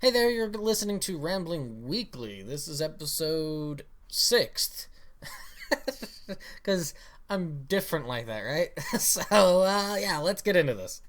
Hey there, you're listening to Rambling Weekly. This is episode 6th. Because I'm different like that, right? Yeah, let's get into this.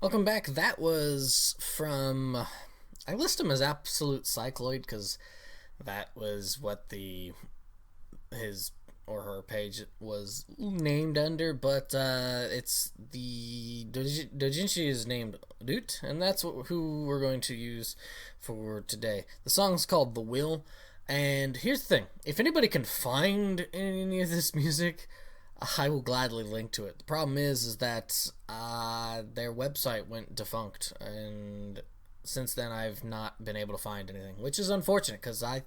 Welcome back. That was from. I list him as Absolute Cycloid because that was what his or her page was named under, but it's the Dojinshi is named Dut, and that's who we're going to use for today. The song's called The Will, and here's the thing: if anybody can find any of this music, I will gladly link to it. The problem is that their website went defunct, and since then I've not been able to find anything, which is unfortunate because I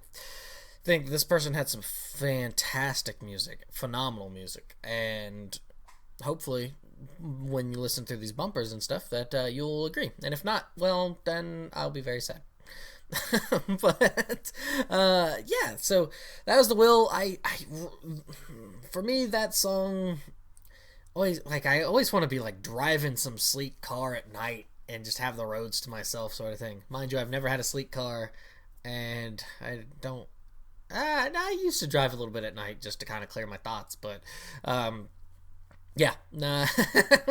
think this person had some fantastic music, phenomenal music, and hopefully when you listen through these bumpers and stuff that you'll agree. And if not, well, then I'll be very sad. But yeah, so that was The Will. For me, that song I always want to be like driving some sleek car at night and just have the roads to myself, sort of thing. Mind you, I've never had a sleek car, and I don't. I used to drive a little bit at night just to kind of clear my thoughts, but yeah,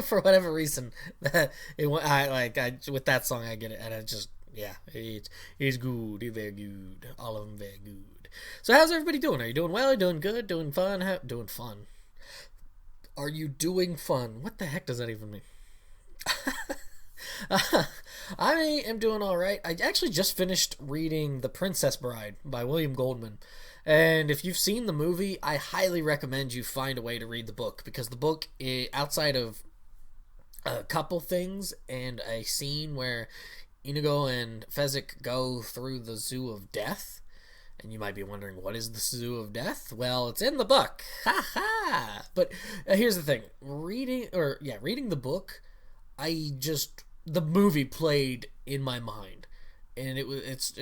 for whatever reason, with that song I get it, and I just. Yeah, it's good. It's very good. All of them very good. So how's everybody doing? Are you doing well? Are you doing good? Doing fun? Doing fun? Are you doing fun? What the heck does that even mean? I am doing all right. I actually just finished reading The Princess Bride by William Goldman. And if you've seen the movie, I highly recommend you find a way to read the book, because the book, outside of a couple things and a scene where Inigo and Fezzik go through the Zoo of Death, and you might be wondering, what is the Zoo of Death? Well, it's in the book. Ha ha! But here's the thing: reading the book, the movie played in my mind, and it's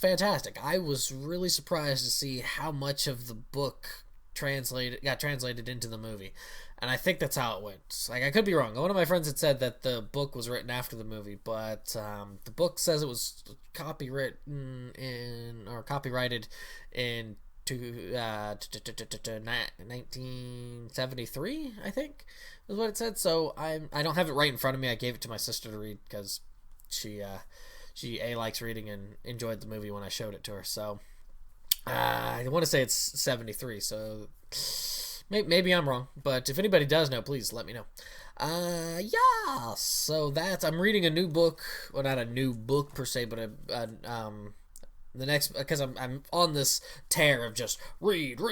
fantastic. I was really surprised to see how much of the book got translated into the movie. And I think that's how it went. Like, I could be wrong. One of my friends had said that the book was written after the movie, but the book says it was copyrighted in 1973, I think, is what it said. So I don't have it right in front of me. I gave it to my sister to read because she likes reading and enjoyed the movie when I showed it to her. So I want to say it's 73. So. Maybe I'm wrong, but if anybody does know, please let me know. Yeah, so I'm reading a new book. Well, not a new book per se, but the next, because I'm on this tear of just read. And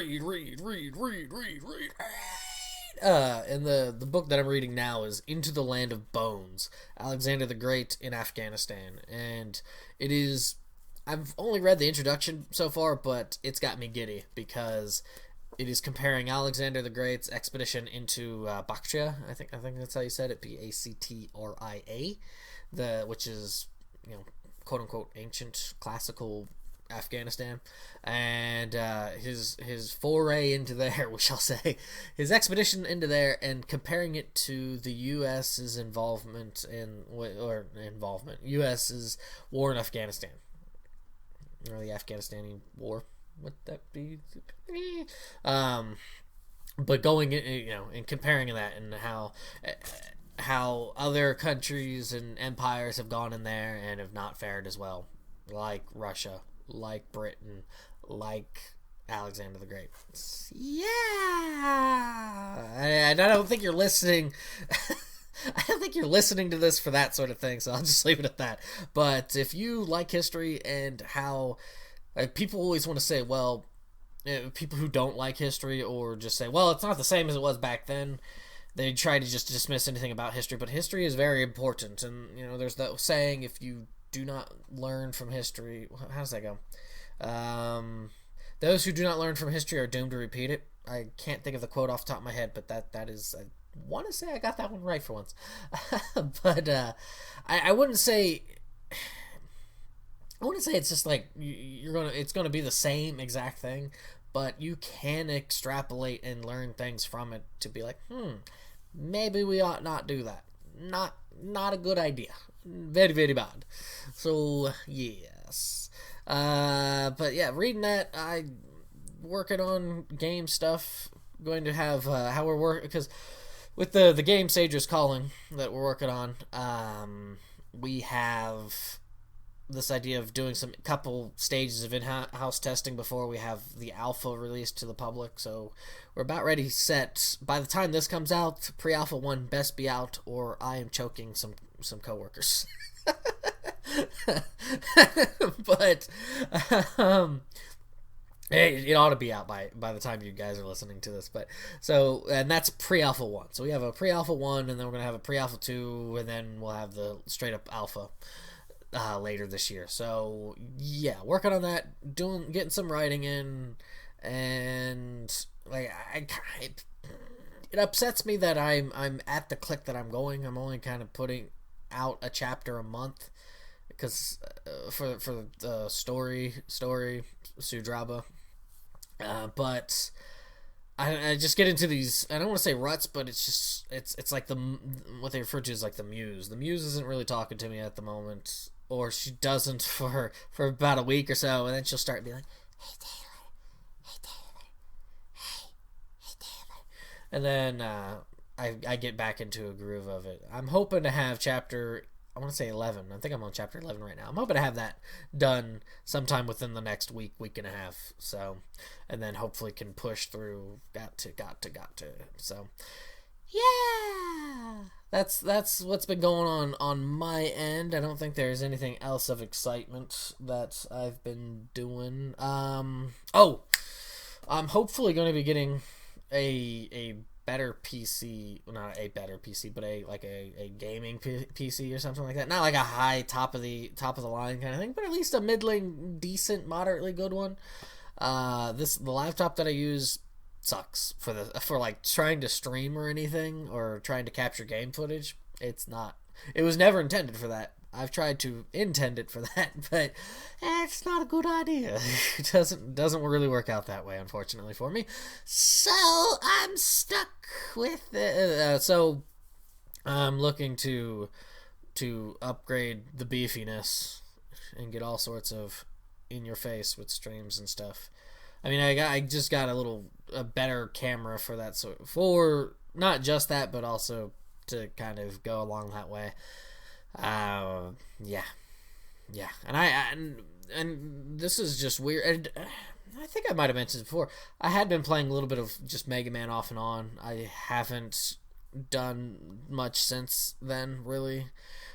the book that I'm reading now is Into the Land of Bones, Alexander the Great in Afghanistan, and it is. I've only read the introduction so far, but it's got me giddy because it is comparing Alexander the Great's expedition into Bactria. I think that's how you said it, Bactria, which is, quote unquote ancient classical Afghanistan, and his foray into there, we shall say, his expedition into there, and comparing it to the U.S.'s U.S.'s war in Afghanistan, or the Afghanistani war. Would that be? But going in, and comparing that, and how other countries and empires have gone in there and have not fared as well, like Russia, like Britain, like Alexander the Great. Yeah, I don't think you're listening. I don't think you're listening to this for that sort of thing, so I'll just leave it at that. But if you like history and how people always want to say, well, people who don't like history or just say, well, it's not the same as it was back then, they try to just dismiss anything about history. But history is very important, and there's that saying: if you do not learn from history, how does that go? Those who do not learn from history are doomed to repeat it. I can't think of the quote off the top of my head, but that is, I want to say I got that one right for once. But I wouldn't say it's just like it's gonna be the same exact thing, but you can extrapolate and learn things from it to be like, maybe we ought not do that. Not a good idea. Very, very bad. So yes. But yeah, reading that, I working on game stuff. Going to have how we're working, because with the game Sager's Calling that we're working on, we have this idea of doing some couple stages of in-house testing before we have the alpha released to the public. So we're about ready set. By the time this comes out, pre-alpha 1 best be out, or I am choking some coworkers. But it ought to be out by the time you guys are listening to this. But and that's pre-alpha 1. So we have a pre-alpha 1, and then we're gonna have a pre-alpha 2, and then we'll have the straight up alpha later this year. So yeah, working on that, getting some writing in, and like it upsets me that I'm at the click that I'm going. I'm only kind of putting out a chapter a month, because for the story Sudraba, but I just get into these, I don't want to say ruts, but it's like what they refer to as like the muse. The muse isn't really talking to me at the moment, or she doesn't for about a week or so, and then she'll start being like, hey Taylor, hey Taylor, and then I get back into a groove of it. I'm hoping to have chapter, I want to say 11. I think I'm on chapter 11 right now. I'm hoping to have that done sometime within the next week and a half. So, and then hopefully can push through. Got to. So, yeah, that's what's been going on my end. I don't think there's anything else of excitement that I've been doing. I'm hopefully going to be getting a better PC, not a better PC, but a gaming PC or something like that. Not like a high top of the line kind of thing, but at least a middling, decent, moderately good one. The laptop that I use sucks for like trying to stream or anything, or trying to capture game footage. It was never intended for that. I've tried to intend it for that, but it's not a good idea. It doesn't really work out that way, unfortunately for me. So I'm stuck with it. So I'm looking to upgrade the beefiness and get all sorts of in your face with streams and stuff. I mean, I just got a better camera for that, for not just that, but also to kind of go along that way. Yeah, and this is just weird. And I think I might have mentioned it before. I had been playing a little bit of just Mega Man off and on. I haven't done much since then, really.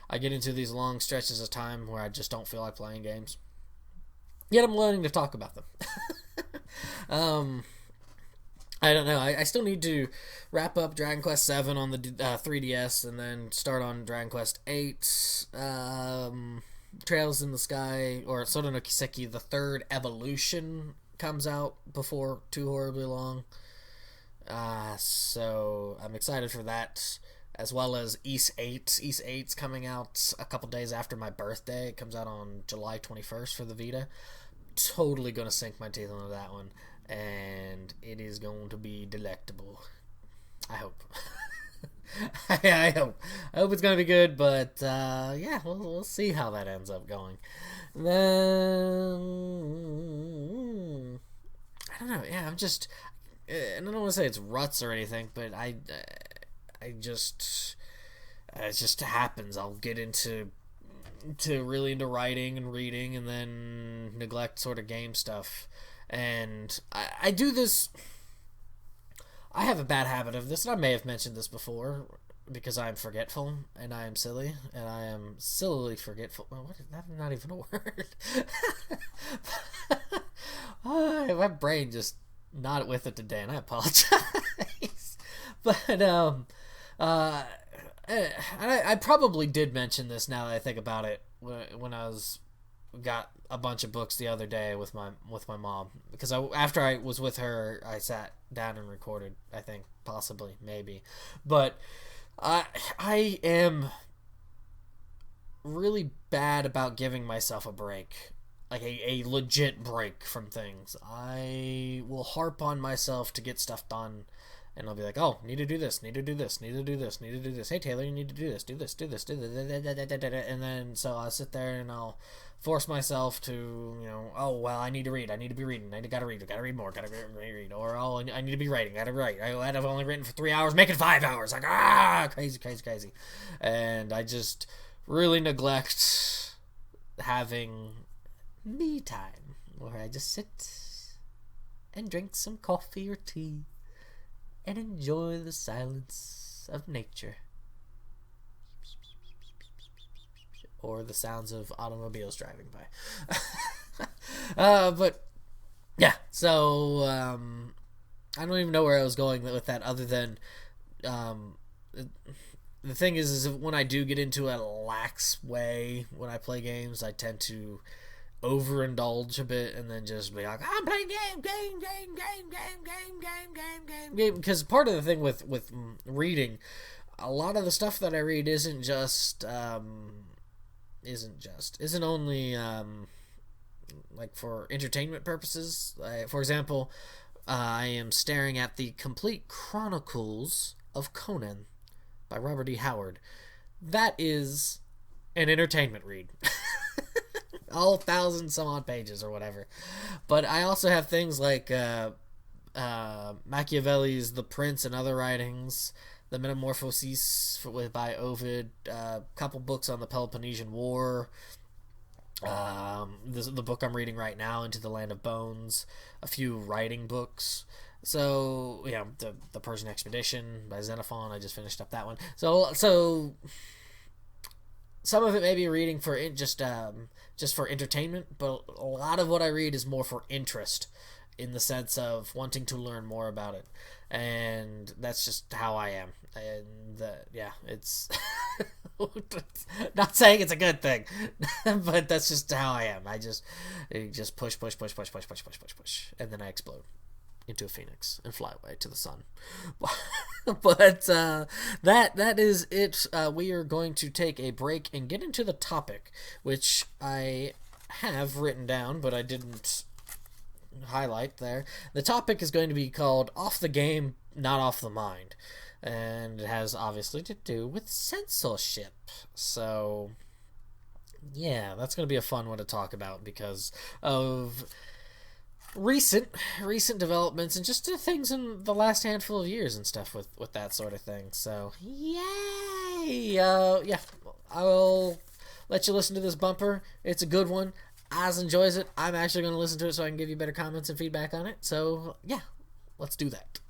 I get into these long stretches of time where I just don't feel like playing games. Yet I'm learning to talk about them. I don't know. I still need to wrap up Dragon Quest VII on the 3DS, and then start on Dragon Quest VIII. Trails in the Sky, or Soda no Kiseki, the third evolution, comes out before too horribly long. So I'm excited for that, as well as Ys 8. Ys 8's coming out a couple days after my birthday. It comes out on July 21st for the Vita. Totally gonna sink my teeth into that one, and it is going to be delectable. I hope. I hope it's gonna be good, but yeah, we'll see how that ends up going. Then I don't know. Yeah, I'm just, and I don't want to say it's ruts or anything, but I just, it just happens. I'll get really into writing and reading, and then neglect sort of game stuff. And I do this. I have a bad habit of this, and I may have mentioned this before, because I am forgetful, and I am silly, and I am sillily forgetful. Well, what is that? Not even a word. My brain just not with it today, and I apologize. But I probably did mention this now that I think about it when I got a bunch of books the other day with my mom, because after I was with her, I sat down and recorded. I think possibly maybe, but I am really bad about giving myself a break, like a legit break from things. I will harp on myself to get stuff done, and I'll be like, oh, need to do this, need to do this, need to do this, need to do this. Hey, Taylor, you need to do this, do this, do this, do this. And then so I'll sit there and I'll force myself to, oh, well, I need to read. I need to be reading. Gotta read more. Gotta read. Or, oh, I need to be writing. Gotta write. I've only written for 3 hours. Make it 5 hours. Like, crazy. And I just really neglect having me time, where I just sit and drink some coffee or tea and enjoy the silence of nature, or the sounds of automobiles driving by. But yeah, so I don't even know where I was going with that, other than the thing is when I do get into a lax way when I play games, I tend to overindulge a bit and then just be like, I'm playing game, because part of the thing with reading, a lot of the stuff that I read isn't only like for entertainment purposes. For example, I am staring at the Complete Chronicles of Conan by Robert E. Howard. That is an entertainment read. All 1,000 some odd pages or whatever. But I also have things like Machiavelli's The Prince and Other Writings, The Metamorphoses by Ovid, a couple books on the Peloponnesian War, the book I'm reading right now, Into the Land of Bones, a few writing books. So, the Persian Expedition by Xenophon, I just finished up that one. So some of it may be reading for just for entertainment, but a lot of what I read is more for interest, in the sense of wanting to learn more about it, and that's just how I am. And it's not saying it's a good thing, but that's just how I am. I just push, and then I explode into a phoenix and fly away to the sun. But that is it. We are going to take a break and get into the topic, which I have written down, but I didn't highlight there. The topic is going to be called Off the Game, Not Off the Mind, and it has obviously to do with censorship. So yeah, that's going to be a fun one to talk about because of recent developments and just things in the last handful of years and stuff with that sort of thing. So yay! I will let you listen to this bumper. It's a good one. Oz enjoys it. I'm actually going to listen to it so I can give you better comments and feedback on it. So yeah, let's do that.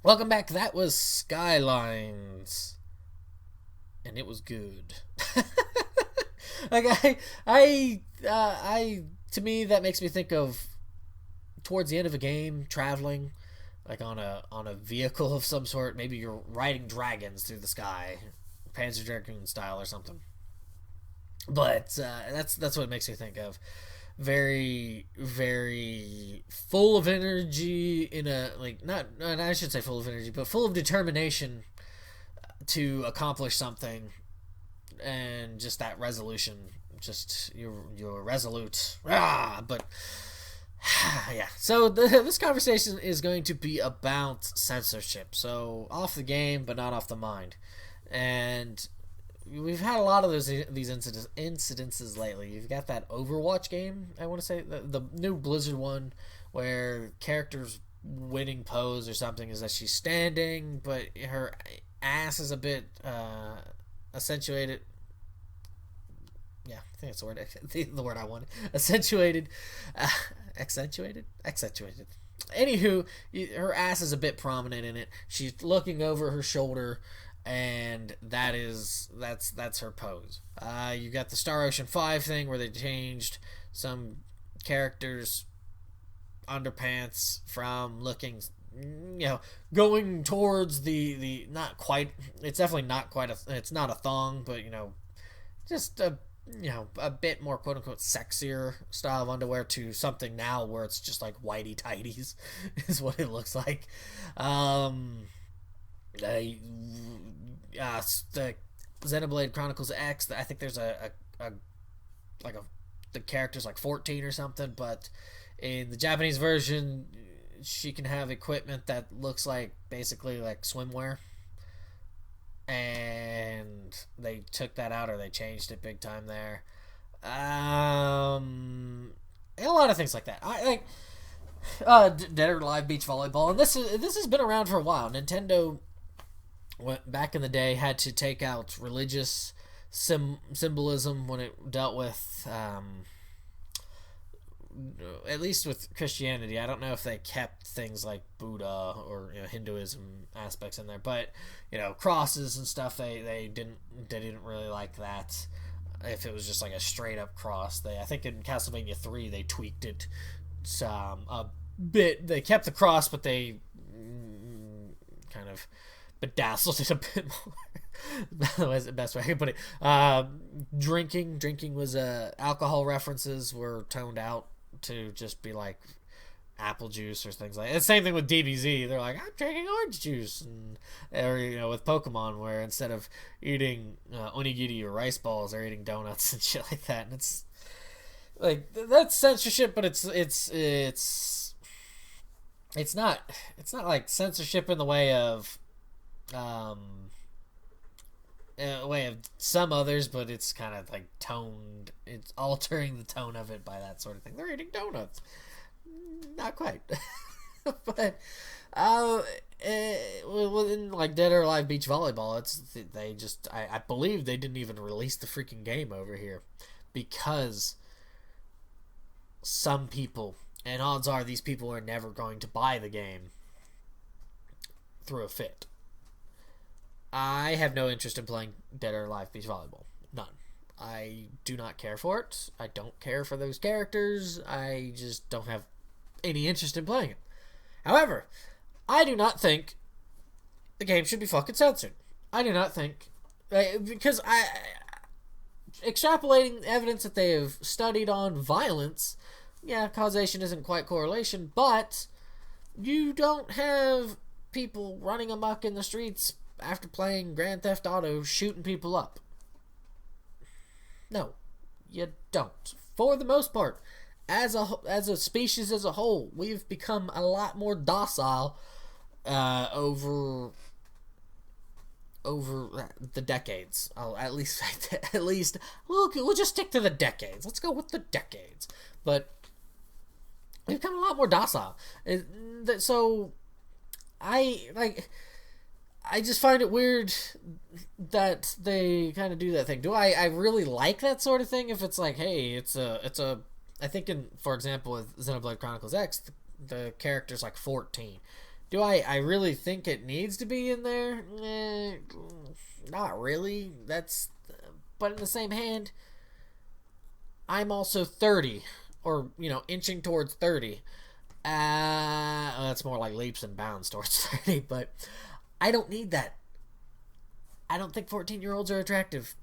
Welcome back. That was Skylines, and it was good. Like to me, that makes me think of towards the end of a game, traveling, like on a vehicle of some sort. Maybe you're riding dragons through the sky, Panzer Dragoon style or something. But that's what it makes me think of. Very, very full of energy in a like not I should say full of energy, but full of determination to accomplish something, and just that resolution. Just you're resolute. But yeah. So this conversation is going to be about censorship. So off the game, but not off the mind. And we've had a lot of these incidences lately. You've got that Overwatch game, I want to say, the new Blizzard one, where character's winning pose or something is that she's standing, but her ass is a bit accentuated. Yeah, I think that's the word. The word I wanted. Accentuated. Accentuated. Anywho, her ass is a bit prominent in it. She's looking over her shoulder, and that's her pose. You got the Star Ocean 5 thing where they changed some characters' underpants from looking, going towards the not quite. It's definitely not quite it's not a thong, but just a bit more quote unquote sexier style of underwear to something now where it's just like whitey tighties is what it looks like. The Xenoblade Chronicles X, I think there's the character's like 14 or something, but in the Japanese version she can have equipment that looks like basically like swimwear, and they took that out, or they changed it big time there. And a lot of things like that. I like Dead or Alive Beach Volleyball, and this has been around for a while. Nintendo, back in the day, had to take out religious symbolism when it dealt with, at least with Christianity. I don't know if they kept things like Buddha or Hinduism aspects in there, but crosses and stuff, they didn't really like that. If it was just like a straight up cross, I think in Castlevania 3 they tweaked it a bit. They kept the cross, but they kind of bedazzled it a bit more. That's the best way I can put it. Drinking was alcohol references were toned out to just be like apple juice or things like that. It's the same thing with DBZ. They're like, I'm drinking orange juice, or with Pokemon, where instead of eating onigiri or rice balls, they're eating donuts and shit like that. And it's like, that's censorship, but it's not like censorship in the way of some others, but it's kind of like toned. It's altering the tone of it by that sort of thing. They're eating donuts. Not quite. But in like Dead or Alive Beach Volleyball, I believe they didn't even release the freaking game over here because some people, and odds are these people are never going to buy the game, threw a fit. I have no interest in playing Dead or Alive Beach Volleyball. None. I do not care for it. I don't care for those characters. I just don't have any interest in playing it. However, I do not think the game should be fucking censored. I do not think, because extrapolating evidence that they have studied on violence, yeah, causation isn't quite correlation, but you don't have people running amok in the streets after playing Grand Theft Auto shooting people up. No, you don't. For the most part, as a species as a whole, we've become a lot more docile over the decades. At least we'll just stick to the decades. Let's go with the decades. But we've become a lot more docile. So I just find it weird that they kind of do that thing. Do I really like that sort of thing? If it's like, hey, it's a I think for example with Xenoblade Chronicles X, the character's like 14. Do I really think it needs to be in there? Not really. But in the same hand, I'm also 30, or inching towards 30. That's more like leaps and bounds towards 30, but I don't need that. I don't think 14-year-olds are attractive.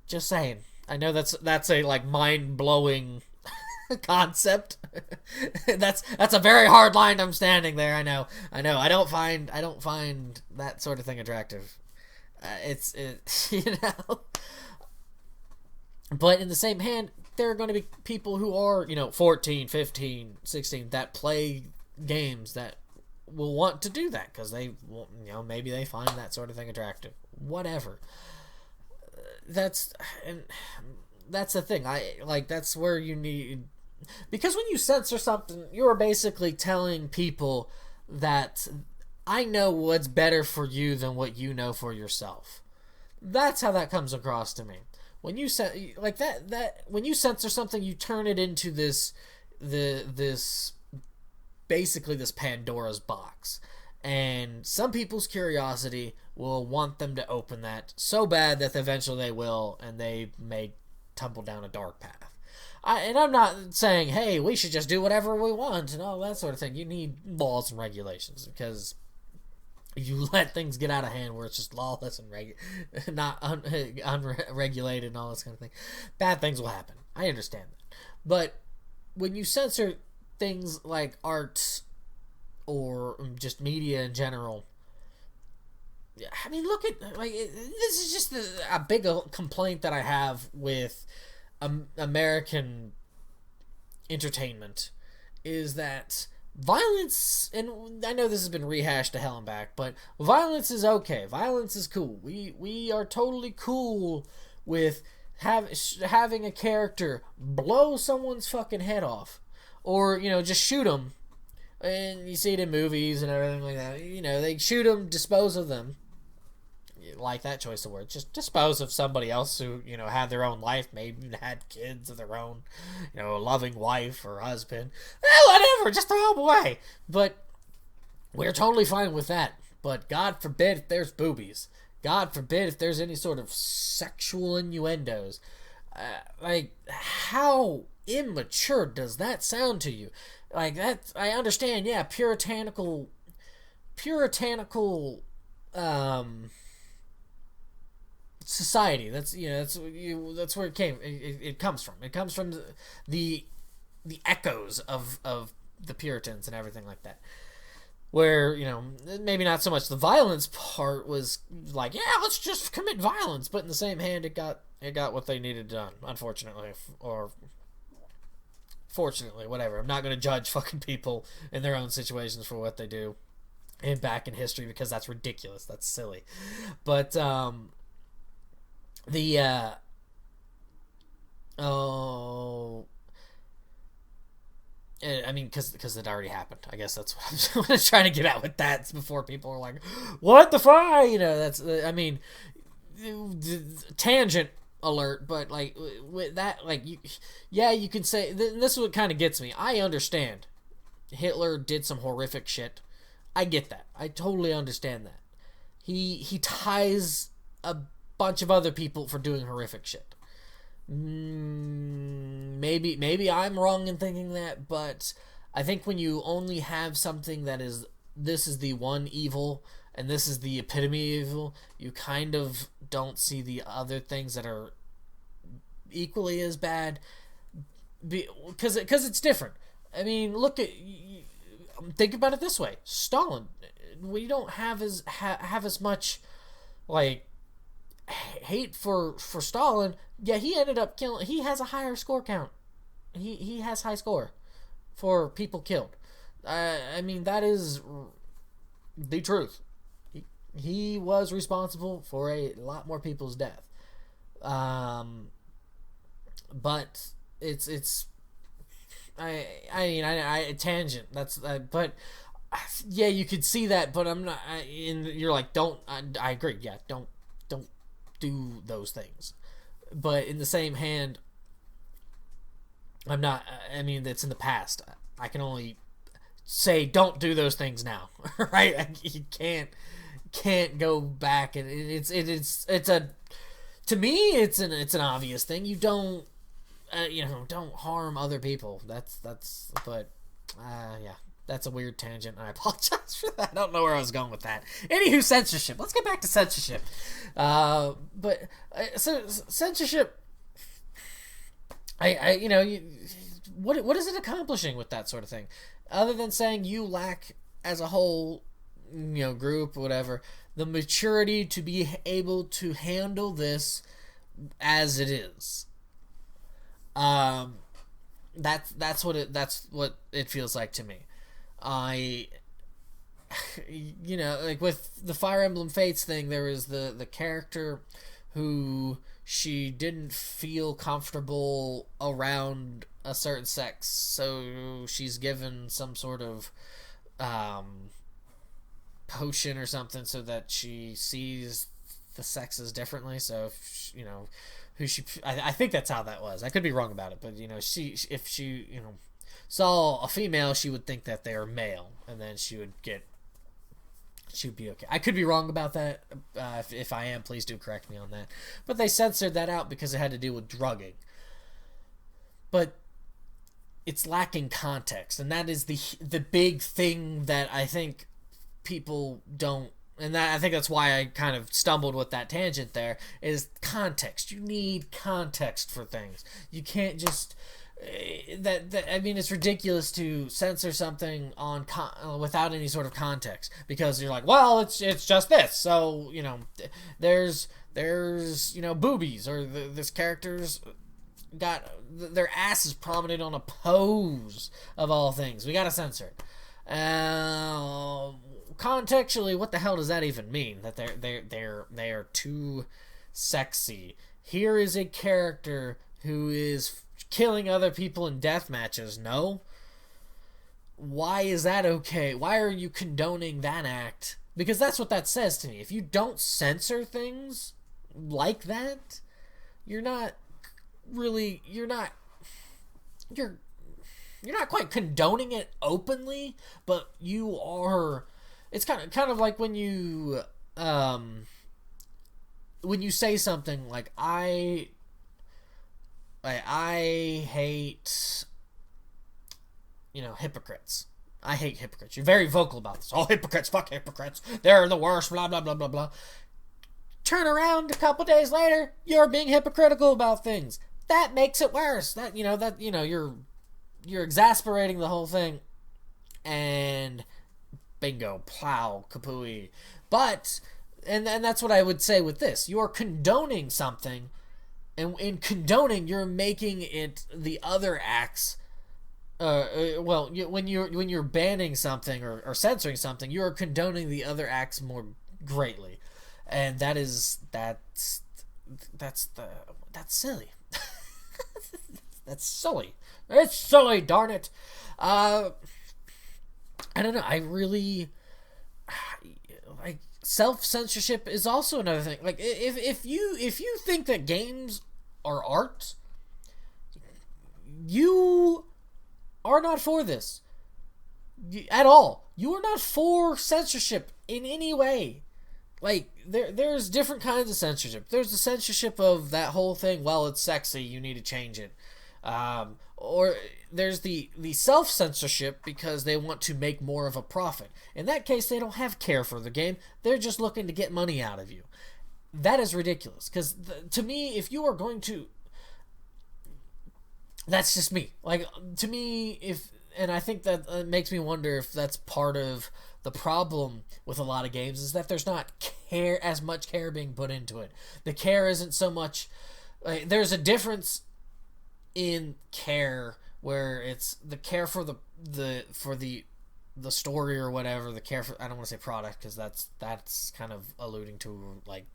Just saying. I know that's a like mind-blowing concept. that's a very hard line I'm standing there. I know. I don't find that sort of thing attractive. It's But in the same hand, there are going to be people who are, 14, 15, 16 that play games that will want to do that because they, maybe they find that sort of thing attractive. Whatever. That's the thing. That's where you need, because when you censor something, you're basically telling people that I know what's better for you than what you know for yourself. That's how that comes across to me. When you when you censor something, you turn it into this basically this Pandora's box. And some people's curiosity will want them to open that so bad that eventually they will, and they may tumble down a dark path. I'm not saying, hey, we should just do whatever we want and all that sort of thing. You need laws and regulations, because you let things get out of hand where it's just lawless and not unregulated and all this kind of thing, bad things will happen. I understand that. But when you censor things like art or just media in general, I mean, look at, this is just a big complaint that I have with American entertainment, is that violence, and I know this has been rehashed to hell and back, but violence is okay. Violence is cool. We are totally cool with having a character blow someone's fucking head off, or just shoot them. And you see it in movies and everything like that. They shoot them, dispose of them. You like that choice of words. Just dispose of somebody else who had their own life, maybe had kids of their own, a loving wife or husband. Whatever, just throw them away. But we're totally fine with that. But God forbid if there's boobies. God forbid if there's any sort of sexual innuendos. How immature does that sound to you? Like, that, I understand, yeah, puritanical, society. That's where it came. It comes from. It comes from the echoes of the Puritans and everything like that. Where maybe not so much the violence part was like, yeah, let's just commit violence, but in the same hand, it got what they needed done. Unfortunately, or fortunately, whatever. I'm not going to judge fucking people in their own situations for what they do and back in history, because that's ridiculous. That's silly. But I mean, because it already happened. I guess that's what I'm trying to get at with that, before people are like, what the fuck? That's, I mean, tangent alert, but like with that, like, you can say, this is what kind of gets me. I understand Hitler did some horrific shit. I get that. I totally understand that. He ties a bunch of other people for doing horrific shit. Maybe I'm wrong in thinking that, but I think when you only have something that is, this is the one evil and this is the epitome of evil, you kind of don't see the other things that are equally as bad, because it's different. I mean, think about it this way: Stalin. We don't have as much like hate for Stalin. Yeah, he ended up killing. He has a higher score count. He has high score for people killed. I mean, that is the truth. He was responsible for a lot more people's death. But it's I mean, tangent. That's but yeah, you could see that, but I'm not. You're like, don't. I agree. Yeah, don't do those things. But in the same hand, I'm not. I mean, it's in the past. I can only say don't do those things now, right? You can't go back, and it's a, to me it's an obvious thing. You don't don't harm other people. But yeah, that's a weird tangent, and I apologize for that. I don't know where I was going with that. Anywho, censorship. Let's get back to censorship. So censorship, what is it accomplishing with that sort of thing, other than saying you lack as a whole, group, whatever, the maturity to be able to handle this as it is. That's what it feels like to me. Like with the Fire Emblem Fates thing, there was the character who she didn't feel comfortable around a certain sex, so she's given some sort of potion or something so that she sees the sexes differently. So if, I think that's how that was. I could be wrong about it, but if she saw a female, she would think that they are male, and then she would be okay. I could be wrong about that. If I am, please do correct me on that. But they censored that out because it had to do with drugging. But it's lacking context, and that is the big thing that I think people don't. And I think that's why I kind of stumbled with that tangent there, is context. You need context for things. You can't just... it's ridiculous to censor something without any sort of context, because you're like, well, it's just this. So, there's boobies, or this character's got their ass is prominent on a pose, of all things. We gotta censor it. Contextually, what the hell does that even mean? That they are too sexy. Here is a character who is killing other people in death matches. No. Why is that okay? Why are you condoning that act? Because that's what that says to me. If you don't censor things like that, you're not quite condoning it openly, but you are. It's kind of like when you say something like, I hate, hypocrites. I hate hypocrites. You're very vocal about this. Oh, hypocrites, fuck hypocrites. They're the worst, blah, blah, blah, blah, blah. Turn around a couple days later, you're being hypocritical about things. That makes it worse. You're exasperating the whole thing. And bingo, plow, kapooey. But, and that's what I would say with this. You're condoning something, and in condoning, you're making it the other acts. When you're banning something or censoring something, you're condoning the other acts more greatly, and that's silly. That's silly. It's silly, darn it. I don't know. I really like self-censorship is also another thing. Like if you think that games are art, you are not for this at all. You are not for censorship in any way. Like there's different kinds of censorship. There's the censorship of that whole thing. Well, it's sexy, you need to change it. Or there's the self-censorship because they want to make more of a profit. In that case, they don't have care for the game. They're just looking to get money out of you. That is ridiculous. Because to me, if you are going to... That's just me. Like, to me, and I think that makes me wonder if that's part of the problem with a lot of games, is that there's not as much care being put into it. The care isn't so much... there's a difference in care where it's the care for the story or whatever, the care for, I don't want to say product because that's kind of alluding to like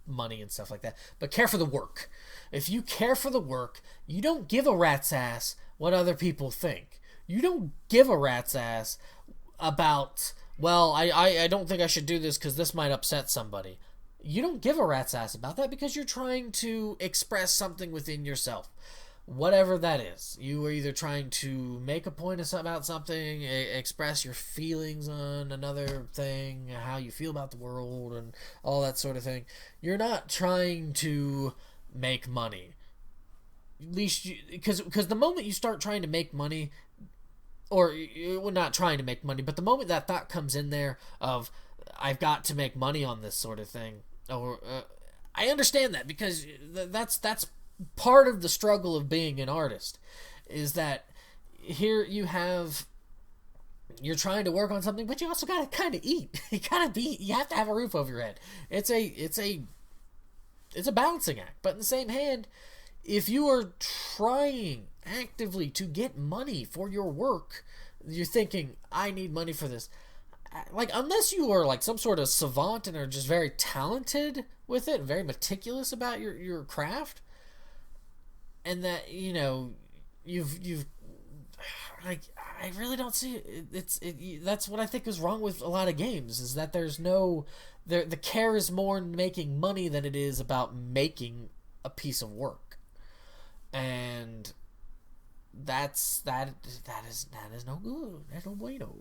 money and stuff like that, but care for the work. If you care for the work, you don't give a rat's ass what other people think. You don't give a rat's ass about, well, I don't think I should do this because this might upset somebody. You don't give a rat's ass about that because you're trying to express something within yourself. whatever that is. You are either trying to make a point about something, express your feelings on another thing, how you feel about the world, and all that sort of thing. You're not trying to make money. At least, because the moment you start trying to make money, or you're not trying to make money, but the moment that thought comes in there of, I've got to make money on this sort of thing, or I understand that, because that's part of the struggle of being an artist, is that here you're trying to work on something, but you also gotta kind of eat. You have to have a roof over your head. It's a balancing act. But in the same hand, if you are trying actively to get money for your work, you're thinking, I need money for this. Like, unless you are like some sort of savant and are just very talented with it, very meticulous about your craft, and that, you've like, I really don't see it. That's what I think is wrong with a lot of games, is that there's no, the care is more in making money than it is about making a piece of work, and that is no good. That's no bueno.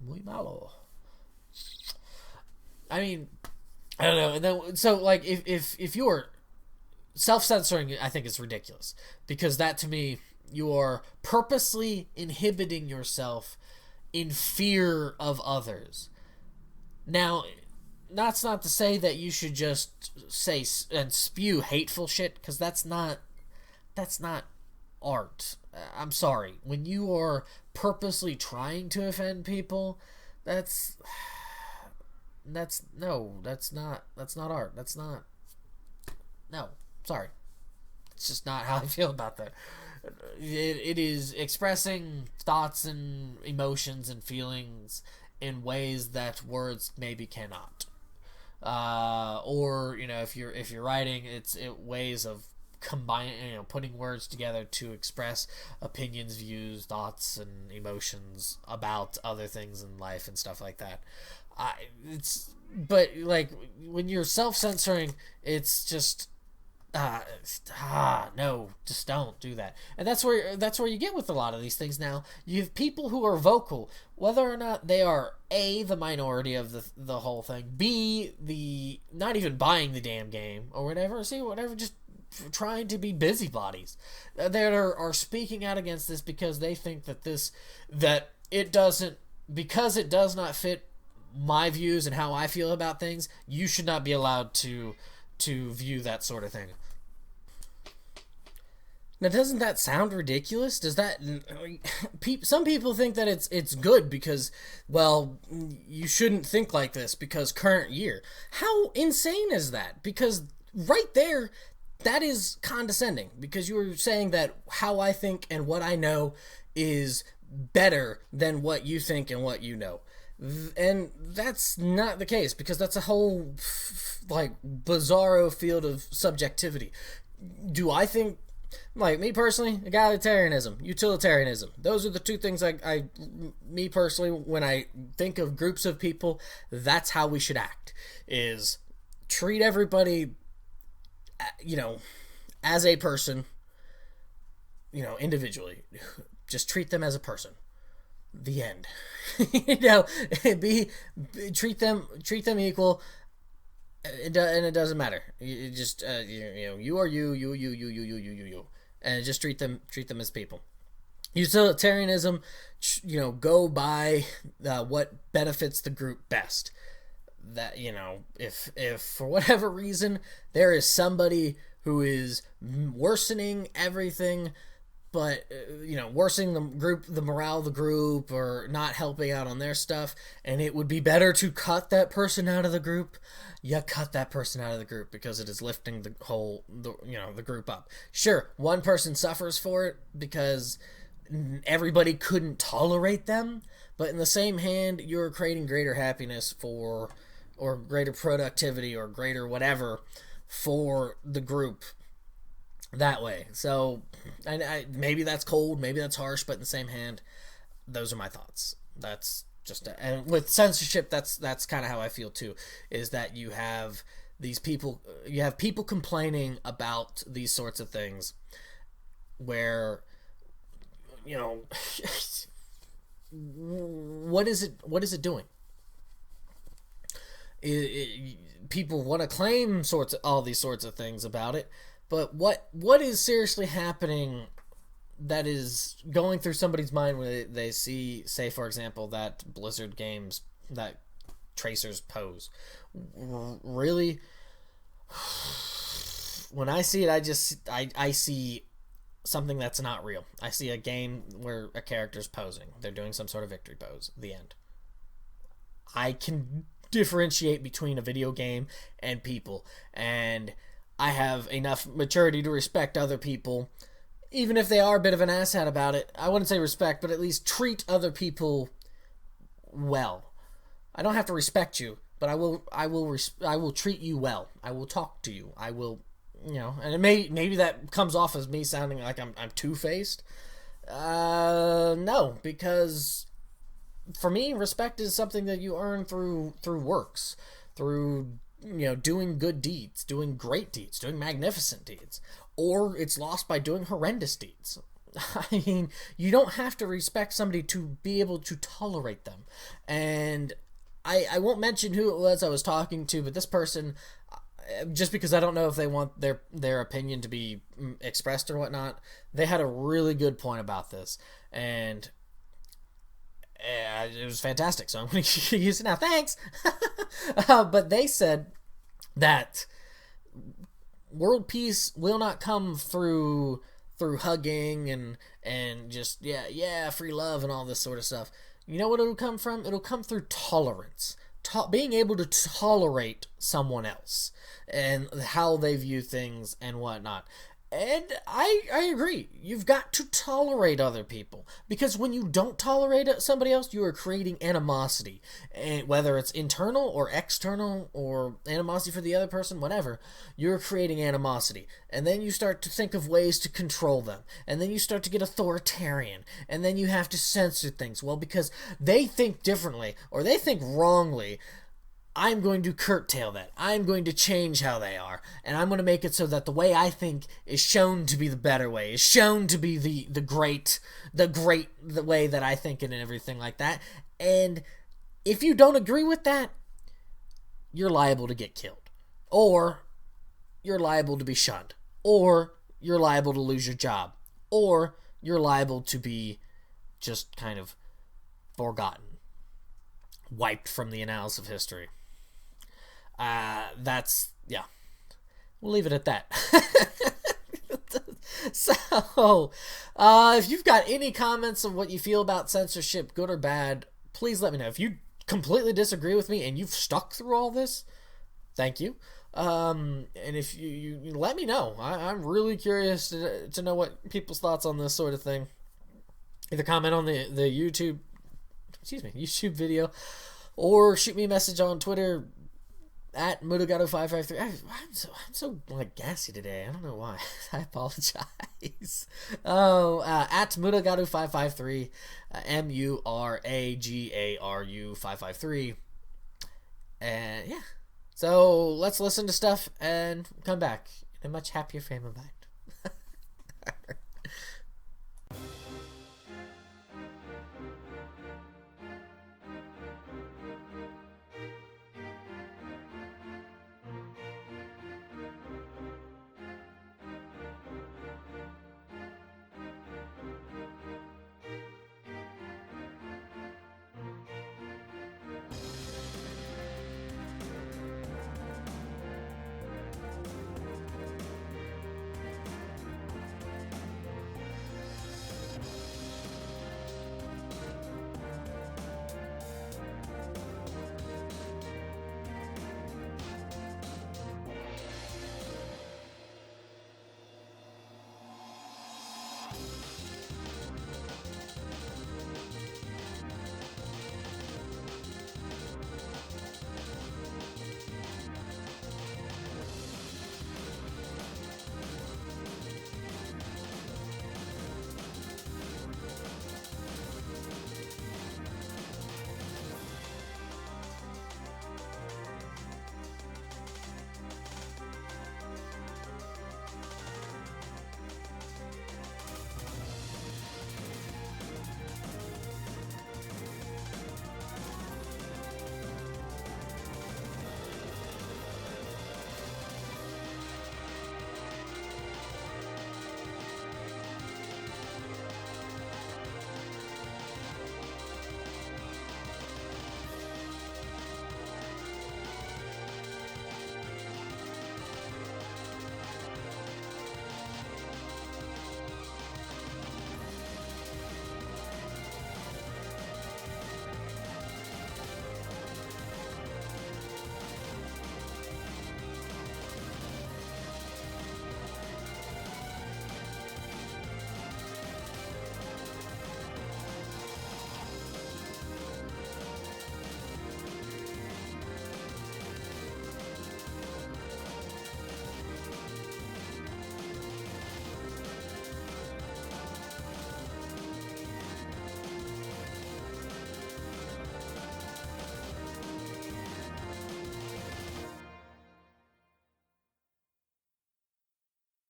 Muy malo. I mean, I don't know. And then, so like, if you're self-censoring, I think it's ridiculous, because that, to me, you are purposely inhibiting yourself in fear of others. Now, that's not to say that you should just say and spew hateful shit, because that's not art. I'm sorry. When you are purposely trying to offend people, that's not art. No, sorry. It's just not how I feel about that. It is expressing thoughts and emotions and feelings in ways that words maybe cannot. Or, if you're writing, it's ways of combining, putting words together to express opinions, views, thoughts, and emotions about other things in life and stuff like that. But like, when you're self-censoring, it's just no, just don't do that. And that's where you get with a lot of these things now. You have people who are vocal, whether or not they are A, the minority of the whole thing, B, the not even buying the damn game or whatever, just trying to be busybodies that are speaking out against this, because they think that it does not fit my views and how I feel about things. You should not be allowed to view that sort of thing. Now, doesn't that sound ridiculous? Does that, some people think that it's good because, well, you shouldn't think like this because current year. How insane is that? Because right there, that is condescending, because you were saying that how I think and what I know is better than what you think and what you know. And that's not the case, because that's a whole, like, bizarro field of subjectivity. Do I think, like, me personally, egalitarianism, utilitarianism, those are the two things me personally, when I think of groups of people, that's how we should act, is treat everybody, as a person, individually. Just treat them as a person. The end. Treat them equal, and it doesn't matter. You just you are you, and just treat them as people. Utilitarianism, go by what benefits the group best. That, if for whatever reason there is somebody who is worsening everything, but worsening the morale of the group, or not helping out on their stuff, and it would be better to cut that person out of the group, you cut that person out of the group, because it is lifting the group up. Sure, one person suffers for it because everybody couldn't tolerate them, but in the same hand, you're creating greater happiness or greater productivity, or greater whatever for the group that way. So, and maybe that's cold, maybe that's harsh, but in the same hand, those are my thoughts. That's just, and with censorship, that's kind of how I feel too, is that you have people complaining about these sorts of things, where, you know, what is it doing? People want to claim all these sorts of things about it, but what is seriously happening that is going through somebody's mind when they see, say, for example, that Blizzard games that tracers pose? Really, when I see it, I see something that's not real. I see a game where a character's posing. They're doing some sort of victory pose. The end. I can differentiate between a video game and people, and I have enough maturity to respect other people, even if they are a bit of an asshat about it. I wouldn't say respect, but at least treat other people well. I don't have to respect you, but I will treat you well. I will talk to you. I will, and maybe that comes off as me sounding like I'm two-faced. No, because for me, respect is something that you earn through works, through doing good deeds, doing great deeds, doing magnificent deeds, or it's lost by doing horrendous deeds. I mean, you don't have to respect somebody to be able to tolerate them. And I won't mention who it was I was talking to, but this person, just because I don't know if they want their opinion to be expressed or whatnot, they had a really good point about this, and it was fantastic, so I'm going to use it now. Thanks! But they said that world peace will not come through hugging and just, free love and all this sort of stuff. You know what it'll come from? It'll come through tolerance. Being able to tolerate someone else and how they view things and whatnot. And I agree. You've got to tolerate other people, because when you don't tolerate somebody else, you are creating animosity, and whether it's internal or external or animosity for the other person, whatever, you're creating animosity. And then you start to think of ways to control them, and then you start to get authoritarian, and then you have to censor things. Well, because they think differently or they think wrongly, I'm going to curtail that. I'm going to change how they are. And I'm going to make it so that the way I think is shown to be the better way, is shown to be the way that I think it and everything like that. And if you don't agree with that, you're liable to get killed. Or you're liable to be shunned. Or you're liable to lose your job. Or you're liable to be just kind of forgotten. Wiped from the annals of history. We'll leave it at that. So, if you've got any comments on what you feel about censorship, good or bad, please let me know. If you completely disagree with me and you've stuck through all this, thank you. And if you let me know. I'm really curious to know what people's thoughts on this sort of thing. Either comment on the YouTube video, or shoot me a message on Twitter at Mudagato553. I'm so like gassy today. I don't know why. I apologize. At Mudagaru553, MURAGARU553, and yeah. So let's listen to stuff and come back in a much happier frame of mind.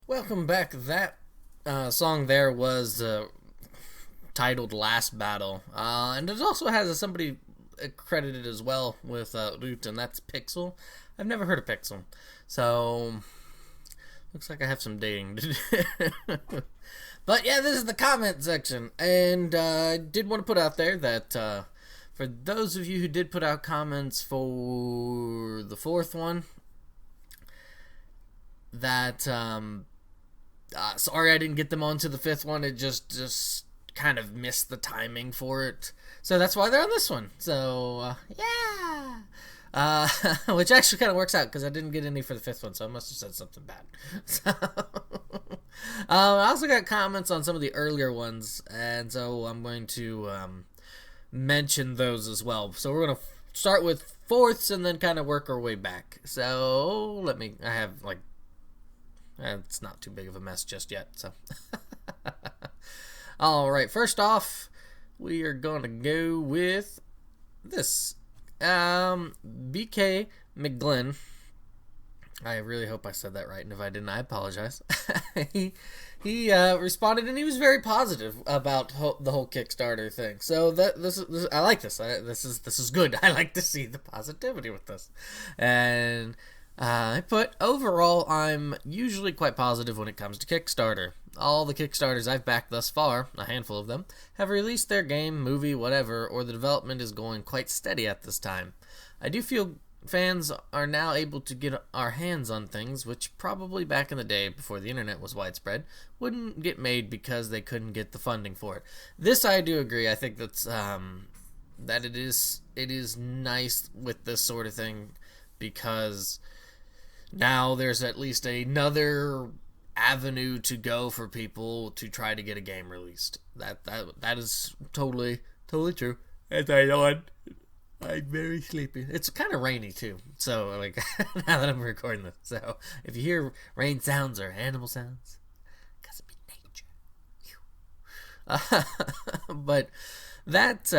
Welcome back. That song there was titled Last Battle. And it also has somebody credited as well with Loot, and that's Pixel. I've never heard of Pixel. So, looks like I have some dating to do. But yeah, this is the comment section. And I did want to put out there that for those of you who did put out comments for the fourth one, that sorry I didn't get them onto the fifth one. It just kind of missed the timing for it, so that's why they're on this one. So yeah, which actually kind of works out because I didn't get any for the fifth one, so I must have said something bad. So I also got comments on some of the earlier ones, and so I'm going to mention those as well. So we're going to start with fourths and then kind of work our way back. So I have like, it's not too big of a mess just yet. So all right, first off, we are going to go with this. BK McGlynn. I really hope I said that right, and if I didn't, I apologize. he responded, and he was very positive about the whole Kickstarter thing. So this I like this. This is good. I like to see the positivity with this. And I put, overall, I'm usually quite positive when it comes to Kickstarter. All the Kickstarters I've backed thus far, a handful of them, have released their game, movie, whatever, or the development is going quite steady at this time. I do feel fans are now able to get our hands on things which probably back in the day, before the internet was widespread, wouldn't get made because they couldn't get the funding for it. This I do agree. I think that's that it is nice with this sort of thing, because now there's at least another avenue to go for people to try to get a game released. That is totally true. And I know I'm very sleepy. It's kind of rainy too. So like now that I'm recording this, so if you hear rain sounds or animal sounds, because it'd be nature. But that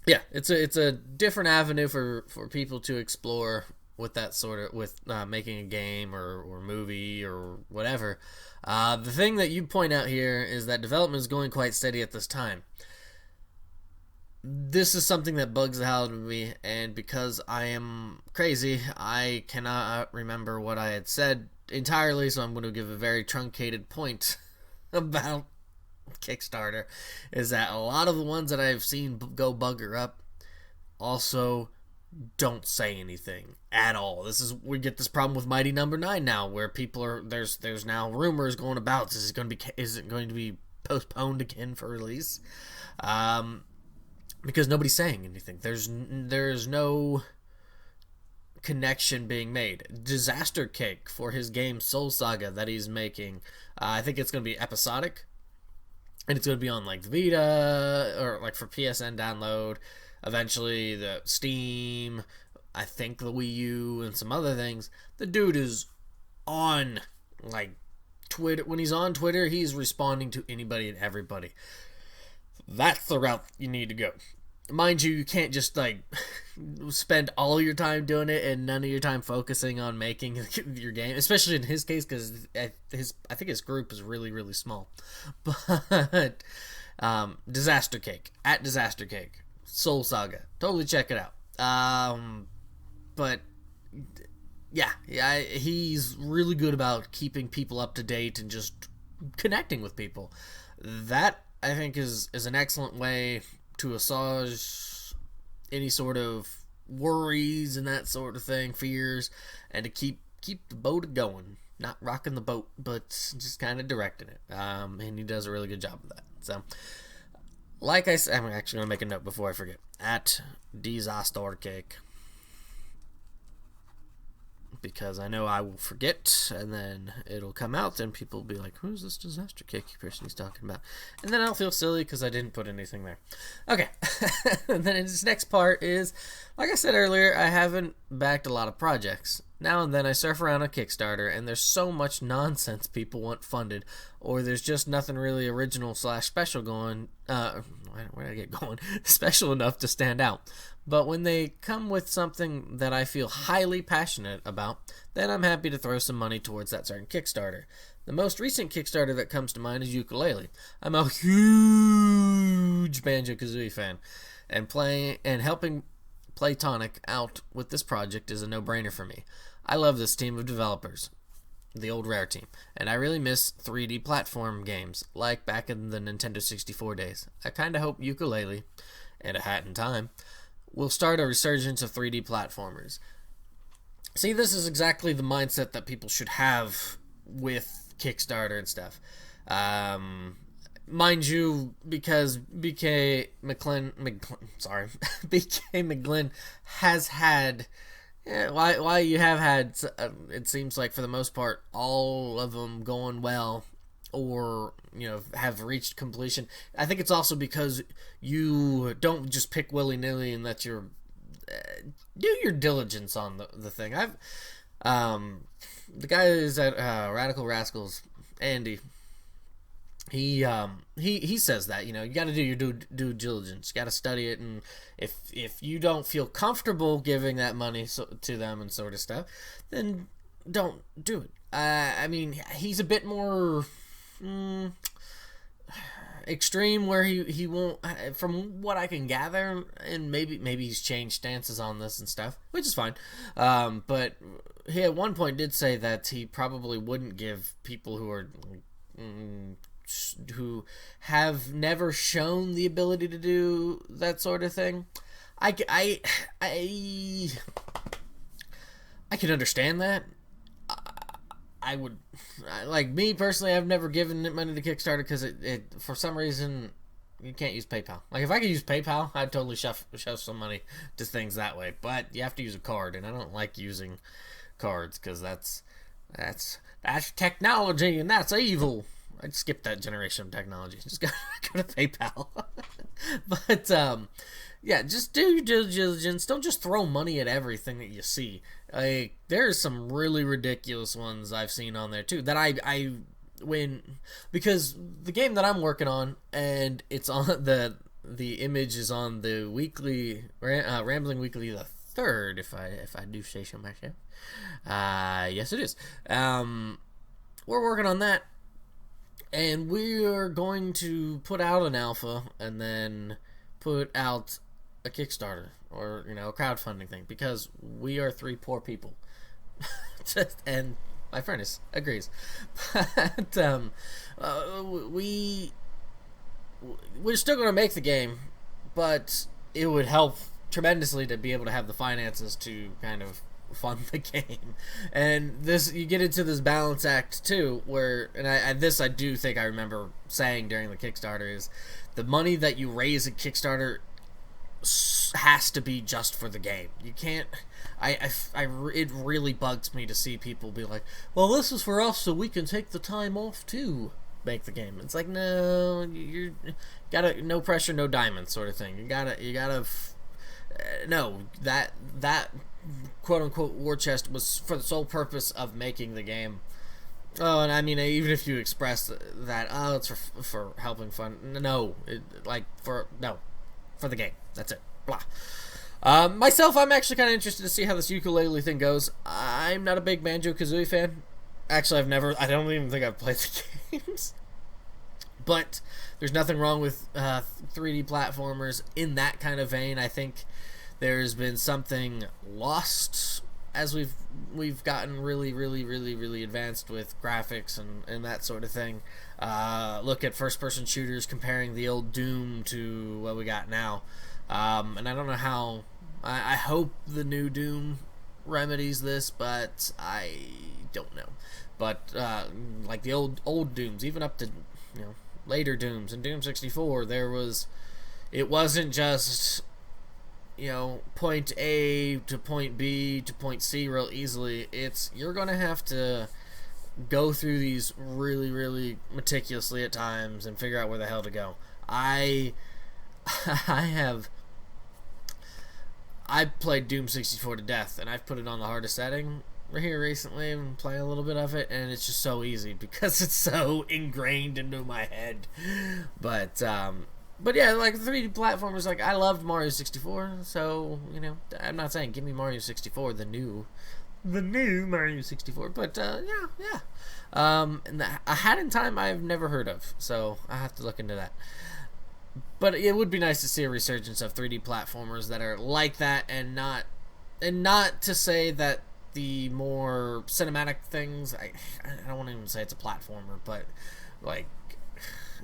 yeah, it's a different avenue for people to explore with that sort of, with making a game or movie or whatever. The thing that you point out here is that development is going quite steady at this time. This is something that bugs the hell out of me, and because I am crazy, I cannot remember what I had said entirely, so I'm going to give a very truncated point about Kickstarter, is that a lot of the ones that I've seen go bugger up also don't say anything at all. We get this problem with Mighty Number 9 now, where people are, there's now rumors going about, is it going to be postponed again for release? Because nobody's saying anything. There's no connection being made. Disaster Cake for his game Soul Saga that he's making, I think it's going to be episodic, and it's going to be on like the Vita or like for PSN download, eventually the Steam, I think the Wii U, and some other things. The dude is on like Twitter. When he's on Twitter, he's responding to anybody and everybody. That's the route you need to go. Mind you, you can't just like spend all your time doing it and none of your time focusing on making your game, especially in his case, because I think his group is really, really small. But Disaster Cake, at Disaster Cake, Soul Saga, totally check it out. But yeah, he's really good about keeping people up to date and just connecting with people. That, I think, is an excellent way to assuage any sort of worries and that sort of thing, fears, and to keep the boat going. Not rocking the boat, but just kind of directing it. And he does a really good job of that. So, like I said, I'm actually going to make a note before I forget. At Disaster Cake. Because I know I will forget, and then it'll come out, and people will be like, who's this Disaster Cake person he's talking about? And then I'll feel silly because I didn't put anything there. Okay. And then this next part is, like I said earlier, I haven't backed a lot of projects. Now and then I surf around on Kickstarter, and there's so much nonsense people want funded, or there's just nothing really original / special going. Where did I get going? Special enough to stand out. But when they come with something that I feel highly passionate about, then I'm happy to throw some money towards that certain Kickstarter. The most recent Kickstarter that comes to mind is Yooka-Laylee. I'm a huge Banjo-Kazooie fan, and helping Playtonic out with this project is a no-brainer for me. I love this team of developers, the old Rare team, and I really miss 3D platform games, like back in the Nintendo 64 days. I kinda hope Yooka-Laylee, and A Hat in Time, will start a resurgence of 3D platformers. See, this is exactly the mindset that people should have with Kickstarter and stuff. Mind you, because BK McGlynn has had, why you have had, it seems like for the most part, all of them going well, or have reached completion. I think it's also because you don't just pick willy-nilly and that you're do your diligence on the thing. The guy is at Radical Rascals, Andy. He says that you got to do your due diligence. You got to study it, and if you don't feel comfortable giving that money to them and sort of stuff, then don't do it. I mean, he's a bit more extreme where he won't, from what I can gather, and maybe he's changed stances on this and stuff, which is fine. But he at one point did say that he probably wouldn't give people who have never shown the ability to do that sort of thing. I can understand that. I would, like me personally, I've never given money to Kickstarter because it for some reason you can't use PayPal. Like if I could use PayPal, I'd totally shove some money to things that way. But you have to use a card, and I don't like using cards because that's technology and that's evil. I'd skip that generation of technology. Just go to PayPal. But yeah, just do your due diligence. Don't just throw money at everything that you see. Like there's some really ridiculous ones I've seen on there too that I because the game that I'm working on, and it's on the image is on the weekly Rambling Weekly the 3rd, if I do say so myself. Yes it is. We're working on that, and we are going to put out an alpha and then put out a Kickstarter or a crowdfunding thing, because we are 3 poor people. And my furnace agrees. But we're still going to make the game, but it would help tremendously to be able to have the finances to kind of fund the game. And this, you get into this balance act too, where, and I do think I remember saying during the Kickstarter, is the money that you raise at Kickstarter has to be just for the game. You can't. It really bugs me to see people be like, "Well, this is for us, so we can take the time off to make the game." It's like, no, you gotta, no pressure, no diamonds, sort of thing. You gotta. No, that quote unquote war chest was for the sole purpose of making the game. Oh, and I mean, even if you express that, oh, it's for helping fund. No, for the game. That's it. Blah. Myself, I'm actually kind of interested to see how this Yooka-Laylee thing goes. I'm not a big Banjo-Kazooie fan. Actually, I don't even think I've played the games. But there's nothing wrong with 3D platformers in that kind of vein. I think there's been something lost as we've gotten really advanced with graphics and that sort of thing. Look at first-person shooters, comparing the old Doom to what we got now. And I don't know how. I hope the new Doom remedies this, but I don't know. But like the old Dooms, even up to later Dooms, in Doom 64, it wasn't just point A to point B to point C real easily. You're gonna have to go through these really meticulously at times and figure out where the hell to go. I played Doom 64 to death, and I've put it on the hardest setting, here recently and playing a little bit of it, and it's just so easy because it's so ingrained into my head. But yeah, like 3D platformers, like I loved Mario 64, so you know, I'm not saying give me Mario 64, the new Mario 64, but yeah. And A Hat in Time I've never heard of, so I have to look into that. But it would be nice to see a resurgence of 3D platformers that are like that, and not to say that the more cinematic things, I don't want to even say it's a platformer, but like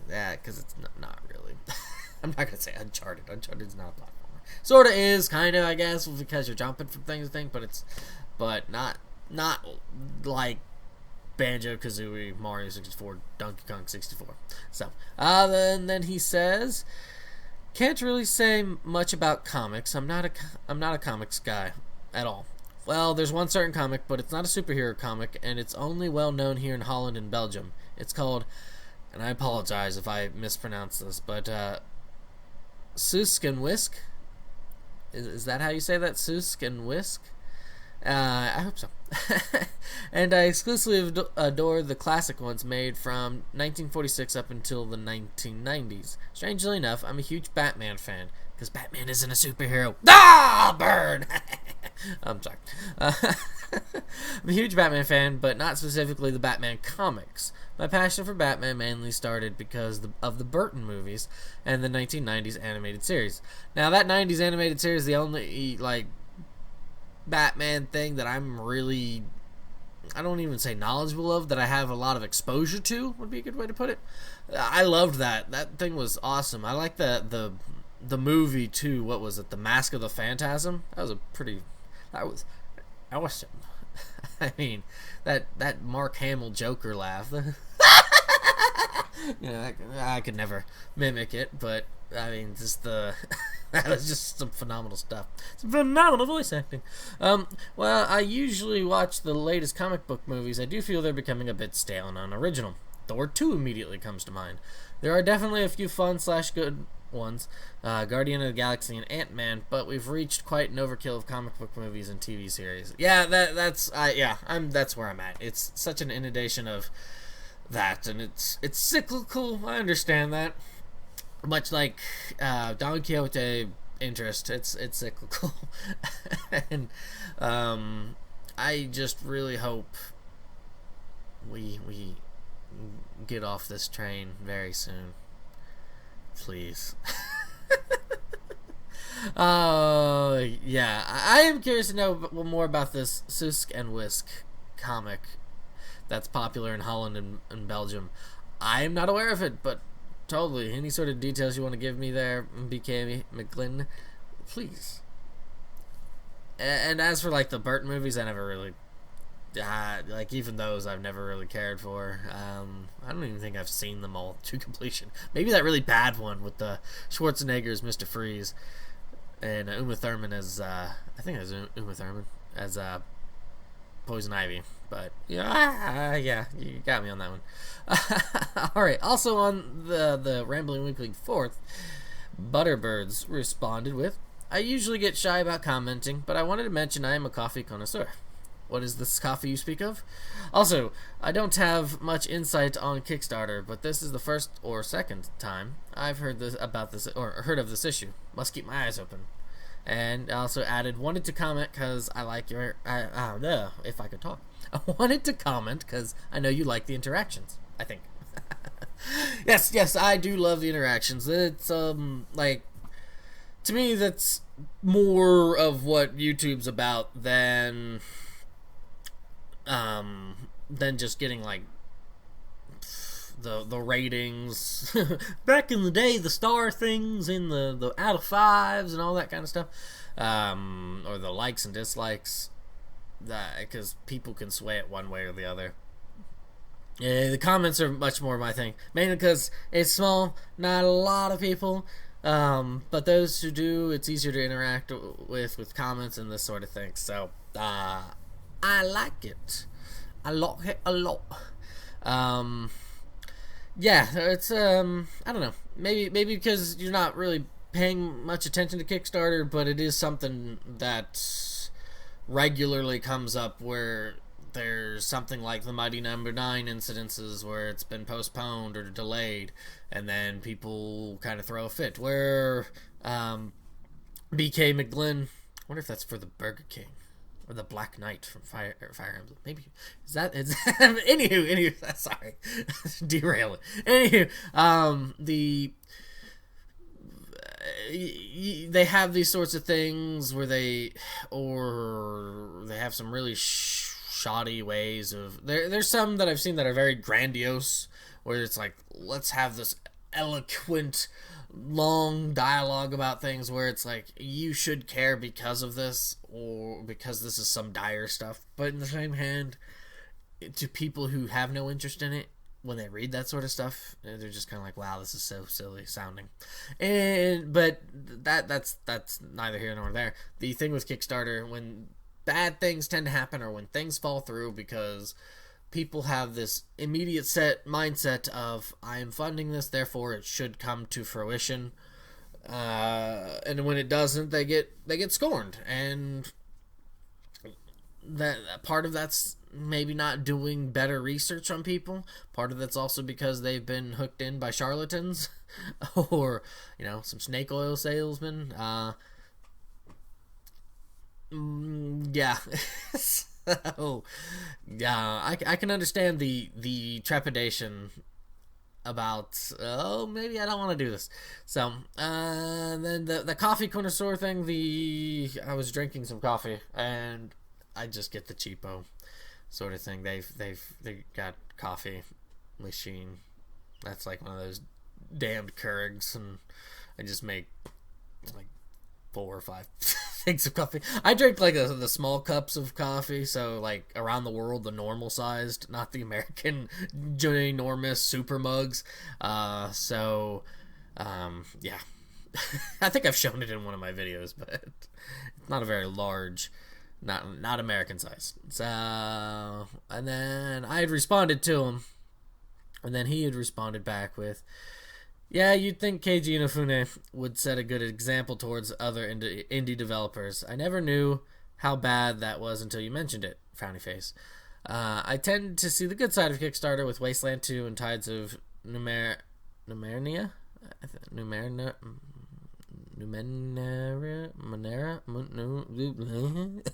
that, because it's not really. I'm not gonna say Uncharted. Uncharted's not a platformer. Sort of is, kind of, I guess, because you're jumping from thing to thing, but not like Banjo-Kazooie, Mario 64, Donkey Kong 64. So, then he says, can't really say much about comics. I'm not a comics guy at all. Well, there's one certain comic, but it's not a superhero comic, and it's only well known here in Holland and Belgium. It's called, and I apologize if I mispronounce this, but Susk and Whisk. Is that how you say that? Susk and Whisk? I hope so. And I exclusively adore the classic ones made from 1946 up until the 1990s. Strangely enough, I'm a huge Batman fan, because Batman isn't a superhero. Ah, burn! I'm sorry. I'm a huge Batman fan, but not specifically the Batman comics. My passion for Batman mainly started because of the Burton movies and the 1990s animated series. Now, that 90s animated series is the only, like, Batman thing that I'm really, I don't even say knowledgeable of, that I have a lot of exposure to, would be a good way to put it. I loved that. That thing was awesome. I like the movie too. What was it? The Mask of the Phantasm? That was awesome. I mean, that Mark Hamill Joker laugh. You know, I could never mimic it, but I mean, just that was just some phenomenal stuff. Some phenomenal voice acting. Well, I usually watch the latest comic book movies. I do feel they're becoming a bit stale and unoriginal. Thor 2 immediately comes to mind. There are definitely a few fun/good ones, Guardian of the Galaxy and Ant-Man, but we've reached quite an overkill of comic book movies and TV series. Yeah, that's where I'm at. It's such an inundation of that, and it's cyclical. I understand that. Much like Don Quixote interest, it's cyclical. And I just really hope we get off this train very soon. Please. Yeah. I am curious to know more about this Susk and Whisk comic that's popular in Holland and Belgium. I am not aware of it, but totally. Any sort of details you want to give me there, BK McGlynn, please. And as for like the Burton movies, I never really, like even those I've never really cared for. I don't even think I've seen them all to completion. Maybe that really bad one with the Schwarzenegger as Mr. Freeze and Uma Thurman as I think it was Uma Thurman as Poison Ivy. But yeah, you got me on that one. All right. Also on the Rambling Weekly 4th, Butterbirds responded with, I usually get shy about commenting, but I wanted to mention I am a coffee connoisseur. What is this coffee you speak of? Also, I don't have much insight on Kickstarter, but this is the first or second time I've heard of this issue. Must keep my eyes open. And also added, wanted to comment because I like your, if I could talk. I wanted to comment because I know you like the interactions, I think. Yes, I do love the interactions. It's, like, to me, that's more of what YouTube's about than just getting, like, the ratings. Back in the day, the star things in the out of fives and all that kind of stuff, or the likes and dislikes, because people can sway it one way or the other. Yeah, the comments are much more my thing, mainly because it's small, not a lot of people, but those who do, it's easier to interact with comments and this sort of thing. So I like it. I like it a lot. Yeah, it's I don't know. Maybe because you're not really paying much attention to Kickstarter, but it is something that regularly comes up where there's something like the Mighty Number 9 incidences where it's been postponed or delayed, and then people kind of throw a fit. Where BK McGlynn, I wonder if that's for the Burger King or the Black Knight from Fire Emblem. Maybe is that? It's anywho. Sorry, derail it. Anywho, they have these sorts of things where they have some really shoddy ways of there's some that I've seen that are very grandiose, where it's like, let's have this eloquent long dialogue about things where it's like, you should care because of this or because this is some dire stuff. But in the same hand, to people who have no interest in it, when they read that sort of stuff, they're just kind of like, wow, this is so silly sounding. But that's neither here nor there. The thing with Kickstarter, when bad things tend to happen, or when things fall through because people have this immediate set mindset of, I am funding this, therefore it should come to fruition, and when it doesn't, they get scorned. And that part of that's maybe not doing better research on people. Part of that's also because they've been hooked in by charlatans or some snake oil salesmen. Yeah. So yeah, I can understand the trepidation about, oh, maybe I don't want to do this. So then the coffee connoisseur thing, I was drinking some coffee and I just get the cheapo sort of thing. They got coffee machine that's like one of those damned Keurigs, and I just make like 4 or 5 things of coffee. I drink like the small cups of coffee, so like around the world, the normal sized, not the American ginormous super mugs. Yeah. I think I've shown it in one of my videos, but it's not a very large, not American size. So, and then I had responded to him, and then he had responded back with, yeah, you'd think Keiji Inafune would set a good example towards other indie developers. I never knew how bad that was until you mentioned it, frowny face. I tend to see the good side of Kickstarter with Wasteland 2 and Tides of Numenera?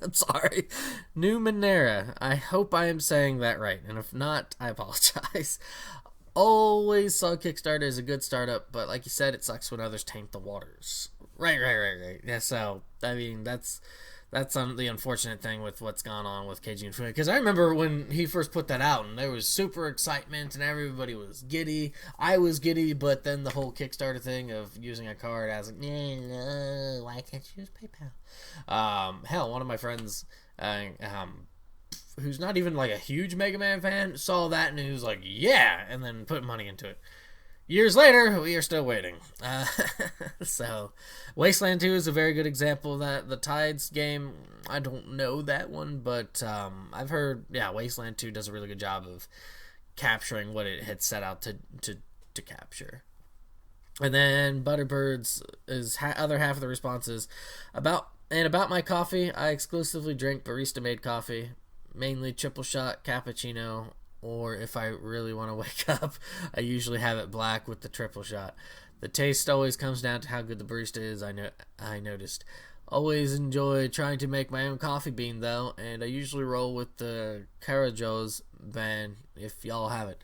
I'm sorry. Numenera. I hope I am saying that right, and if not, I apologize. Always saw Kickstarter as a good startup, but like you said, it sucks when others taint the waters. Right. Yeah, so, I mean, that's the unfortunate thing with what's gone on with Keiji Inafune. Because I remember when he first put that out, and there was super excitement, and everybody was giddy. I was giddy, but then the whole Kickstarter thing of using a card, I was like, no, why can't you use PayPal? Hell, one of my friends, who's not even like a huge Mega Man fan, saw that and he was like, yeah, and then put money into it. Years later, we are still waiting. So, Wasteland 2 is a very good example of that. The Tides game, I don't know that one, but I've heard, yeah, Wasteland 2 does a really good job of capturing what it had set out to capture. And then Butterbird's other half of the responses about my coffee. I exclusively drink barista-made coffee, mainly triple shot cappuccino, or if I really want to wake up, I usually have it black with the triple shot. The taste always comes down to how good the barista is, I noticed. Always enjoy trying to make my own coffee bean, though, and I usually roll with the Karajo's van, if y'all have it.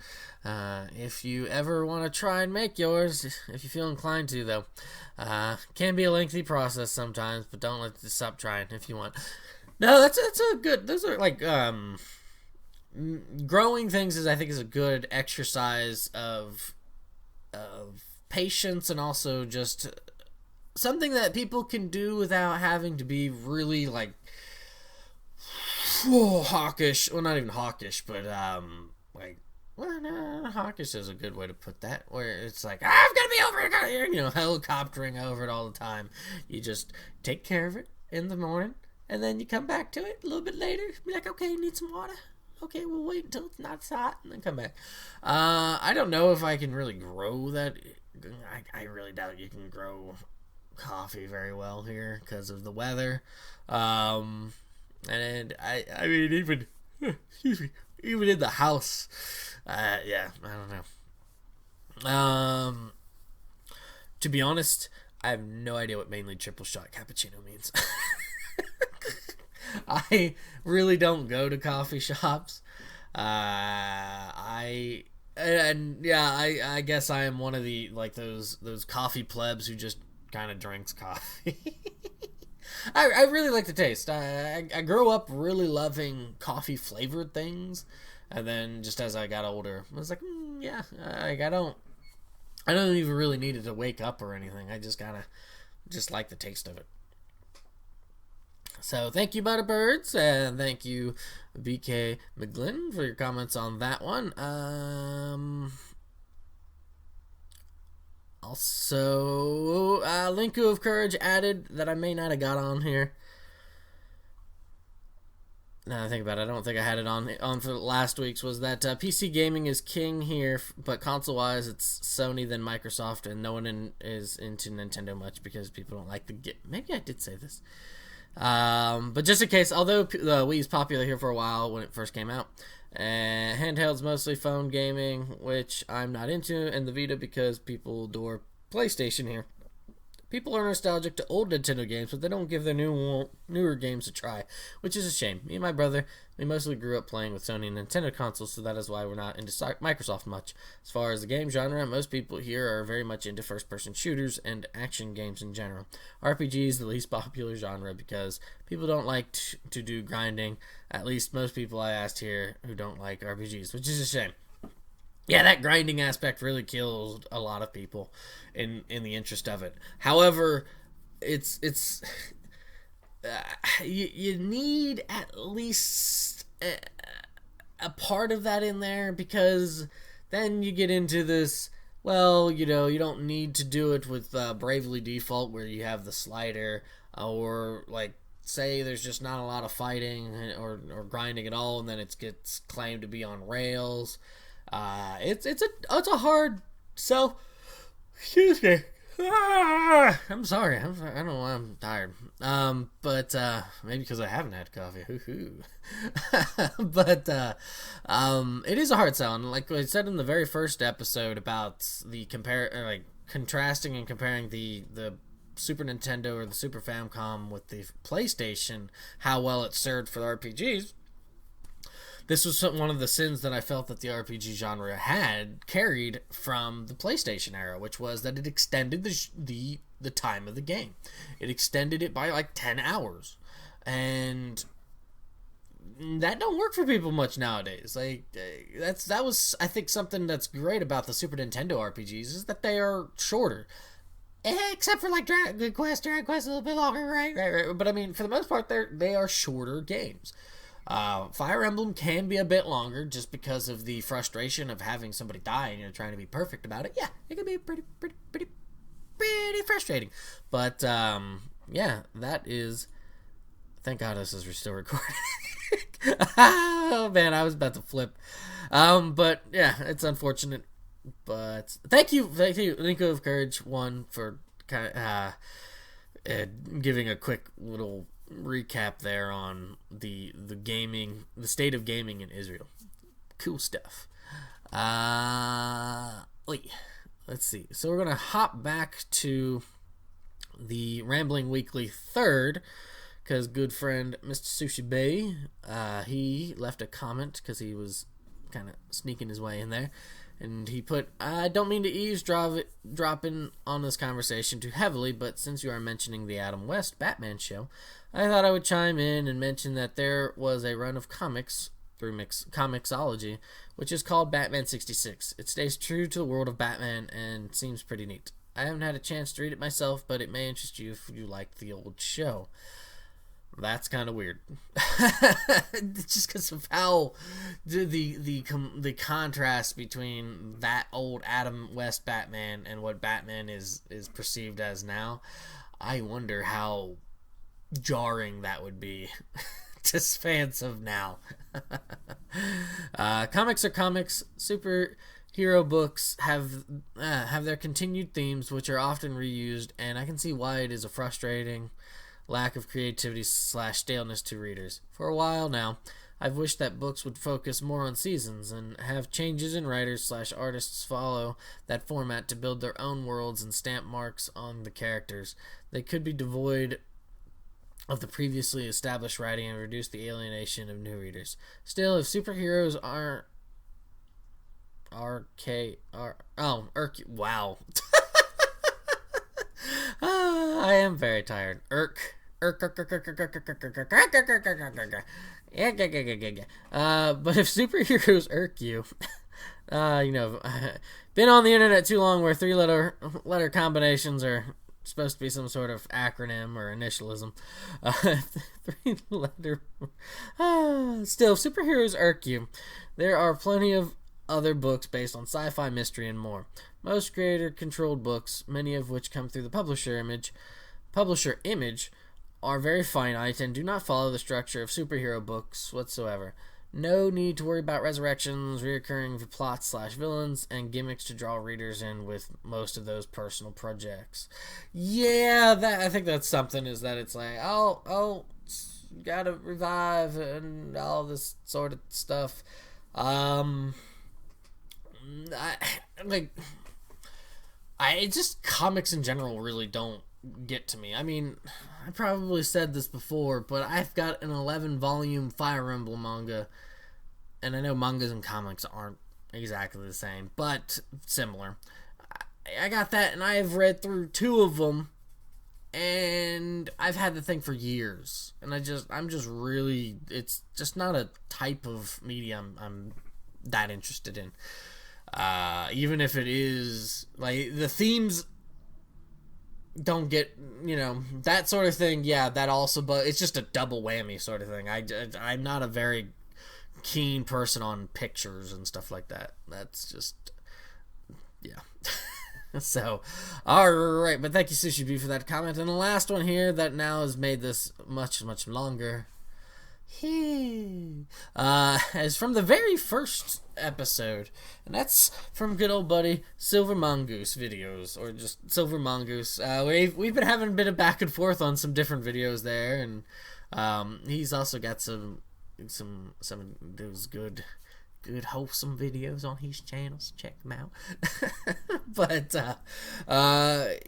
If you ever want to try and make yours, if you feel inclined to, though. Can be a lengthy process sometimes, but don't let this stop trying if you want. No, that's a good, those are like, growing things I think is a good exercise of patience, and also just something that people can do without having to be really like hawkish. Well, not even hawkish, but hawkish is a good way to put that. Where it's like, I've got to be over here, helicoptering over it all the time. You just take care of it in the morning, and then you come back to it a little bit later. Be like, okay, need some water. Okay, we'll wait until it's not hot and then come back. I don't know if I can really grow that. I really doubt you can grow coffee very well here because of the weather. And I mean, even excuse me, even in the house, yeah, I don't know. To be honest, I have no idea what mainly triple shot cappuccino means. I really don't go to coffee shops. I guess I am one of the like those coffee plebs who just kind of drinks coffee. I really like the taste. I grew up really loving coffee flavored things, and then just as I got older, I was like, yeah, like I don't even really need it to wake up or anything. I just kind of just like the taste of it. So thank you, Butterbirds, and thank you, BK McGlynn, for your comments on that one. Also, Linku of Courage added that I may not have got on here. Now I think about it, I don't think I had it on for last week's. Was that PC gaming is king here, but console-wise, it's Sony then Microsoft, and no one is into Nintendo much because people don't like the game. Maybe I did say this. But just in case, although the Wii's popular here for a while when it first came out, handheld's mostly phone gaming, which I'm not into, and the Vita because people adore PlayStation here. People are nostalgic to old Nintendo games, but they don't give their newer games a try, which is a shame. Me and my brother, we mostly grew up playing with Sony and Nintendo consoles, so that is why we're not into Microsoft much. As far as the game genre, most people here are very much into first-person shooters and action games in general. RPG is the least popular genre because people don't like to do grinding. At least most people I asked here who don't like RPGs, which is a shame. Yeah, that grinding aspect really killed a lot of people in the interest of it. However, it's you need at least a part of that in there, because then you get into this, well, you don't need to do it with Bravely Default where you have the slider, or like say there's just not a lot of fighting or grinding at all, and then it gets claimed to be on rails. It's a hard sell. Excuse me. I'm sorry. I don't know why I'm tired. But maybe because I haven't had coffee. But it is a hard sell, and like I said in the very first episode about the contrasting and comparing the Super Nintendo or the Super Famicom with the PlayStation, how well it served for the RPGs. This was one of the sins that I felt that the RPG genre had carried from the PlayStation era, which was that it extended the time of the game. It extended it by like 10 hours. And that don't work for people much nowadays. Like that was, I think, something that's great about the Super Nintendo RPGs is that they are shorter. Except for like Dragon Quest a little bit longer, right? But I mean, for the most part, they are shorter games. Fire Emblem can be a bit longer just because of the frustration of having somebody die and you're trying to be perfect about it. Yeah, it can be pretty frustrating. But yeah, that is. Thank God this is still recording. Oh man, I was about to flip. But yeah, it's unfortunate. But thank you, Linko of Courage 1 for kind of giving a quick little recap there on the state of gaming in Israel. Cool stuff. Let's see. So we're gonna hop back to the Rambling Weekly third, because good friend Mr. Sushi Bay, he left a comment because he was kind of sneaking his way in there. And he put, I don't mean to eavesdrop in on this conversation too heavily, but since you are mentioning the Adam West Batman show, I thought I would chime in and mention that there was a run of comics through Comixology, which is called Batman 66. It stays true to the world of Batman and seems pretty neat. I haven't had a chance to read it myself, but it may interest you if you like the old show. That's kind of weird. Just because of how the contrast between that old Adam West Batman and what Batman is perceived as now. I wonder how jarring that would be to fans of now. Comics are comics. Superhero books have their continued themes, which are often reused, and I can see why it is a frustrating lack of creativity / staleness to readers. For a while now, I've wished that books would focus more on seasons and have changes in writers / artists follow that format to build their own worlds and stamp marks on the characters. They could be devoid of the previously established writing and reduce the alienation of new readers. Still, if superheroes aren't wow. I am very tired. But if superheroes irk you, been on the internet too long where three-letter combinations are supposed to be some sort of acronym or initialism. Three-letter. Still, if superheroes irk you, there are plenty of other books based on sci-fi, mystery, and more. Most creator-controlled books, many of which come through the publisher image, are very finite and do not follow the structure of superhero books whatsoever. No need to worry about resurrections, reoccurring plots / villains, and gimmicks to draw readers in with most of those personal projects. Yeah, I think that's something, is that it's like, gotta revive and all this sort of stuff. Comics in general really don't get to me. I mean, I probably said this before, but I've got an 11-volume Fire Emblem manga, and I know mangas and comics aren't exactly the same, but similar. I got that, and I have read through 2 of them, and I've had the thing for years, and I'm just really, it's just not a type of media I'm that interested in. Even if it is, like, the themes don't get, that sort of thing, yeah, that also, but it's just a double whammy sort of thing. I'm not a very keen person on pictures and stuff like that. That's just, yeah. So, alright, but thank you, Sushi B, for that comment. And the last one here that now has made this much, much longer is from the very first episode, and that's from good old buddy Silver Mongoose videos, or just Silver Mongoose. We've been having a bit of back and forth on some different videos there, and he's also got some of those good wholesome videos on his channels. Check them out. But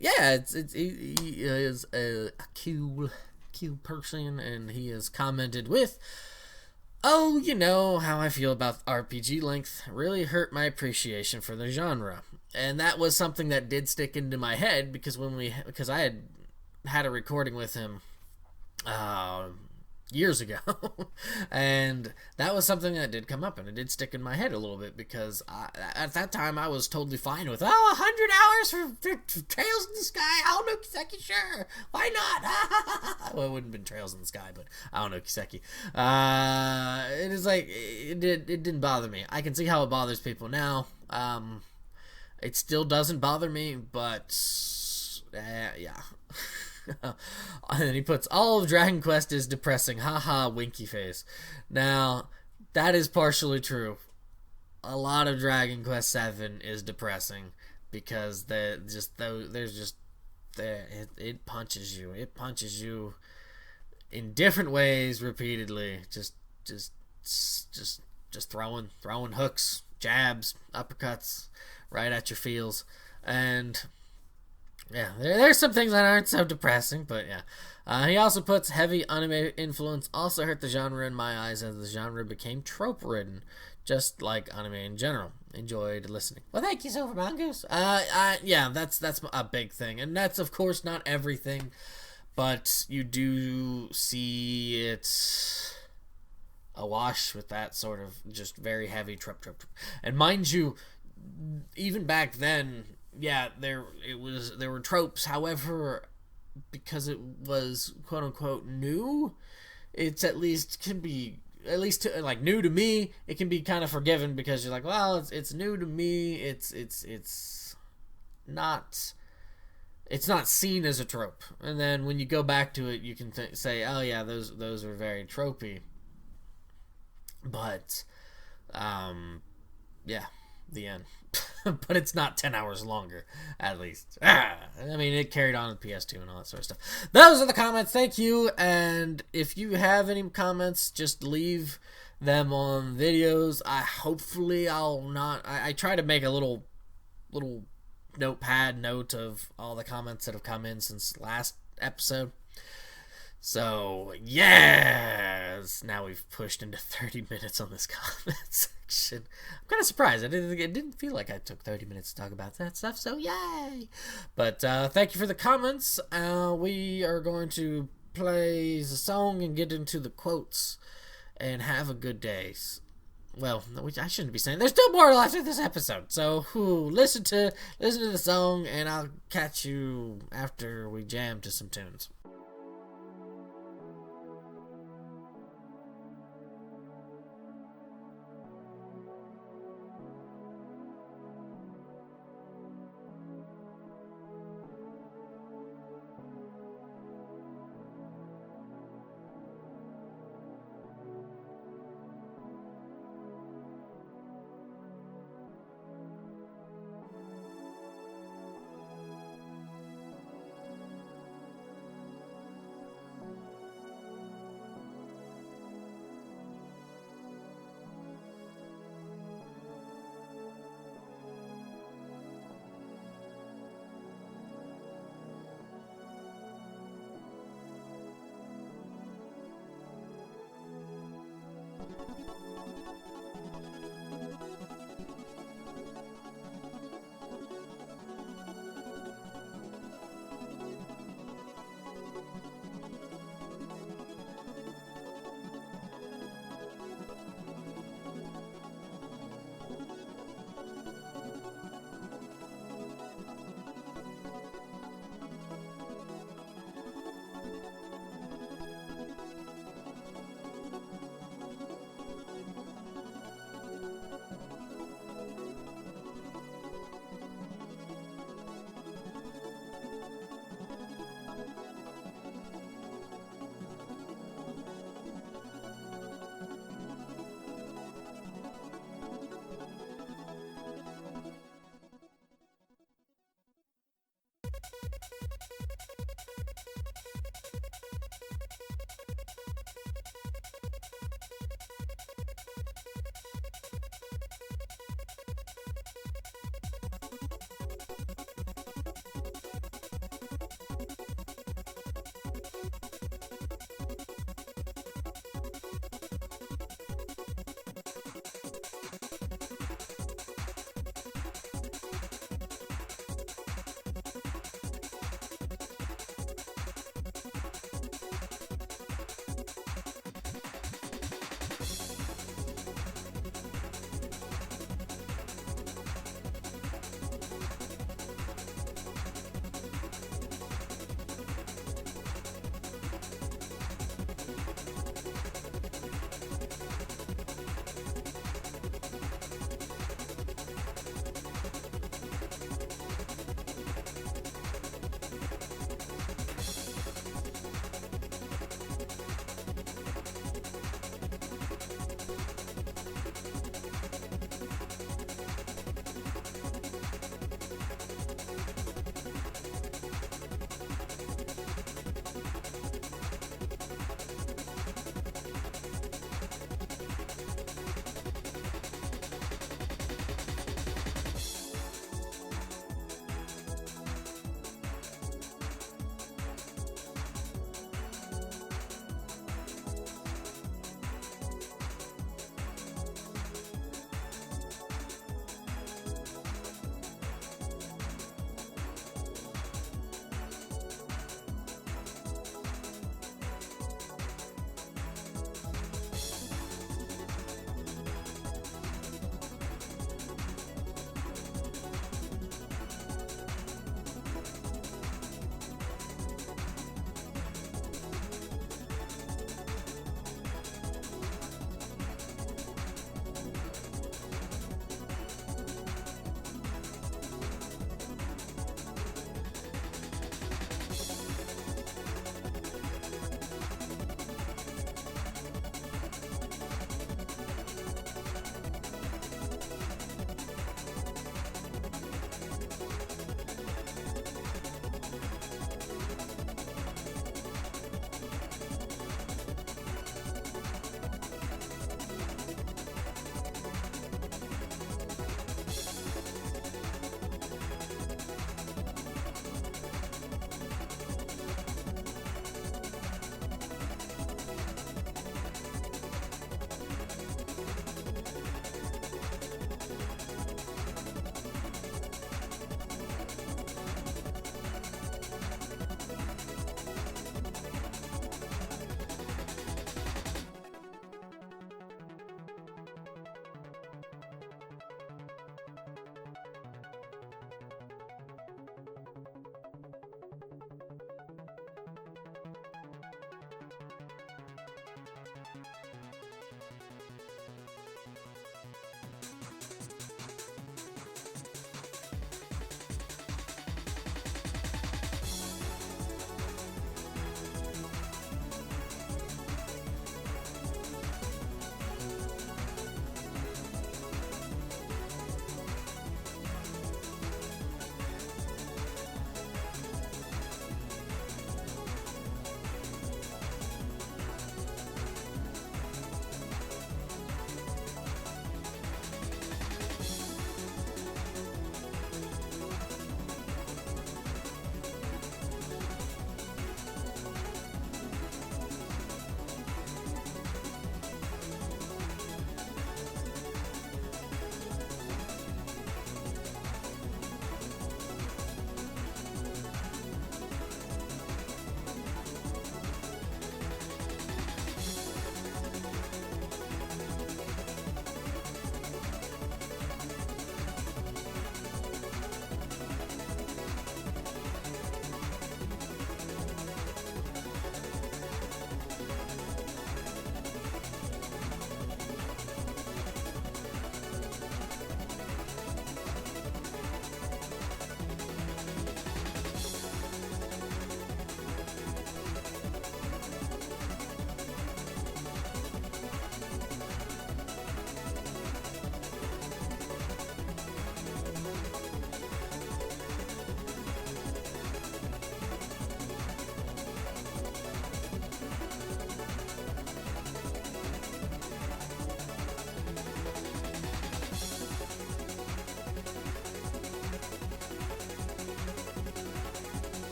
yeah, he is a cool person, and he has commented with, "Oh, you know how I feel about RPG length. Really hurt my appreciation for the genre." And that was something that did stick into my head, because I had a recording with him years ago, and that was something that did come up, and it did stick in my head a little bit, because at that time I was totally fine with 100 hours for Trails in the Sky. I don't know, Kiseki, sure, why not? Well, it wouldn't have been Trails in the Sky, but I don't know, Kiseki. It is like, it didn't bother me. I can see how it bothers people now. It still doesn't bother me, but yeah. And then he puts, "All of Dragon Quest is depressing, haha, winky face." Now, that is partially true. A lot of Dragon Quest 7 is depressing, because it punches you. It punches you in different ways repeatedly. Just throwing hooks, jabs, uppercuts right at your feels. And yeah, there's some things that aren't so depressing, but yeah. He also puts, "Heavy anime influence also hurt the genre in my eyes, as the genre became trope-ridden, just like anime in general. Enjoyed listening." Well, thank you, Silver Mongoose. Yeah, that's a big thing, and that's, of course, not everything, but you do see it awash with that sort of just very heavy trope. And mind you, even back then, yeah, there were tropes. However, because it was quote unquote new, it's at least like new to me. It can be kind of forgiven, because you're like, well, it's new to me. It's not seen as a trope. And then when you go back to it, you can say, oh yeah, those are very tropey. But yeah, the end. but it's not 10 hours longer, at least. I mean, it carried on with PS2 and all that sort of stuff. Those are the comments. Thank you. And if you have any comments, just leave them on videos. I try to make a little notepad note of all the comments that have come in since last episode. So, yes! Now we've pushed into 30 minutes on this comment section. I'm kind of surprised. It didn't feel like I took 30 minutes to talk about that stuff, so yay! But thank you for the comments. We are going to play the song and get into the quotes. And have a good day. Well, I shouldn't be saying. There's still more after this episode. So, listen to the song, and I'll catch you after we jam to some tunes.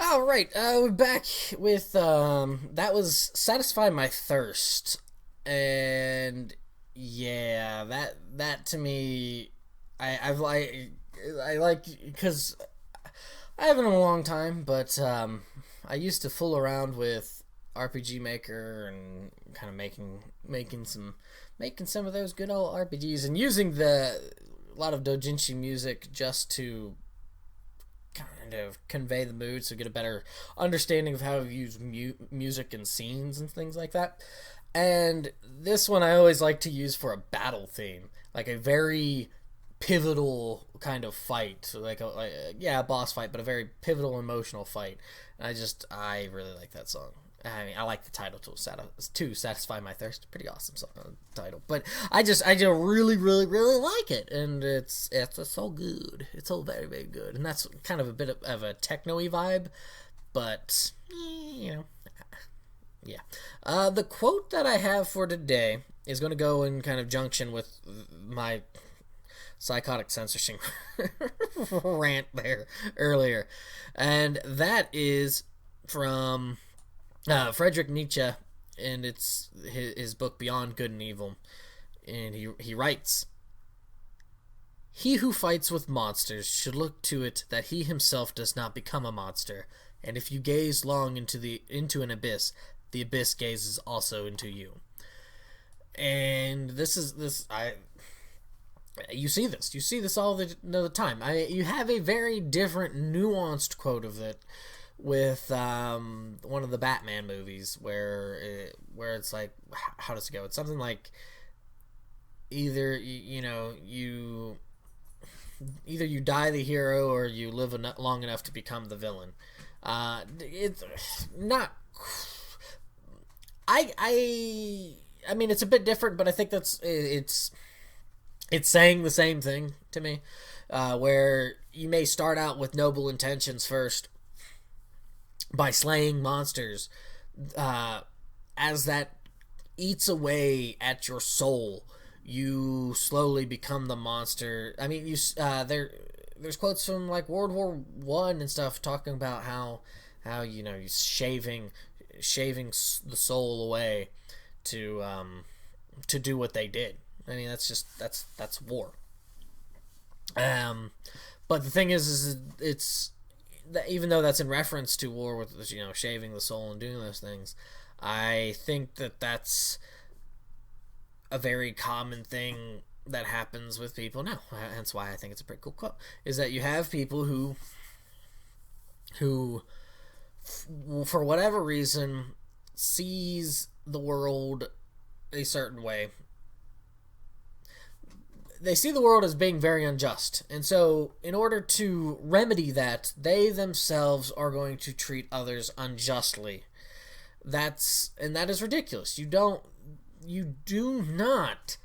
All right, we're back with that was Satisfy My Thirst, and yeah, that to me, I like because I haven't in a long time, but I used to fool around with RPG Maker and kind of making some of those good old RPGs and using a lot of doujinshi music just to kind of convey the mood, so get a better understanding of how to use music and scenes and things like that. And this one I always like to use for a battle theme, like a very pivotal kind of fight, so a boss fight, but a very pivotal emotional fight. And I really like that song. I mean, I like the title to Satisfy My Thirst. Pretty awesome song title, but I just really like it, and it's so good. It's so very, very good, and that's kind of a bit of a techno-y vibe, but yeah. The quote that I have for today is going to go in kind of junction with my psychotic censorship rant there earlier, and that is from Friedrich Nietzsche, and it's his book Beyond Good and Evil, and he writes, "He who fights with monsters should look to it that he himself does not become a monster, and if you gaze long into an abyss, the abyss gazes also into you." And you see this all the time. You have a very different, nuanced quote of it with one of the Batman movies where it's like, how does it go? It's something like either you die the hero or you live long enough to become the villain. It's not. I mean, it's a bit different, but I think it's saying the same thing to me, where you may start out with noble intentions first, by slaying monsters, as that eats away at your soul, you slowly become the monster. I mean, there's quotes from like World War One and stuff talking about how you're shaving the soul away to do what they did. I mean, that's war. But the thing is it's even though that's in reference to war with shaving the soul and doing those things, I think that's a very common thing that happens with people now. Hence why I think it's a pretty cool quote, is that you have people who for whatever reason sees the world a certain way. They see the world as being very unjust, and so in order to remedy that, they themselves are going to treat others unjustly. That is ridiculous. You do not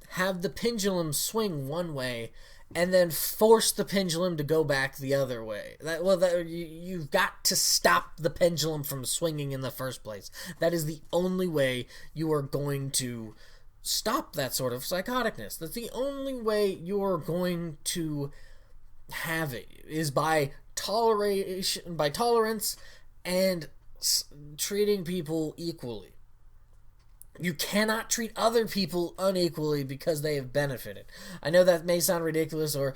have the pendulum swing one way and then force the pendulum to go back the other way. You've got to stop the pendulum from swinging in the first place. That is the only way you are going to stop that sort of psychoticness. That's the only way you're going to have it, is by tolerance and treating people equally. You cannot treat other people unequally because they have benefited. I know that may sound ridiculous, or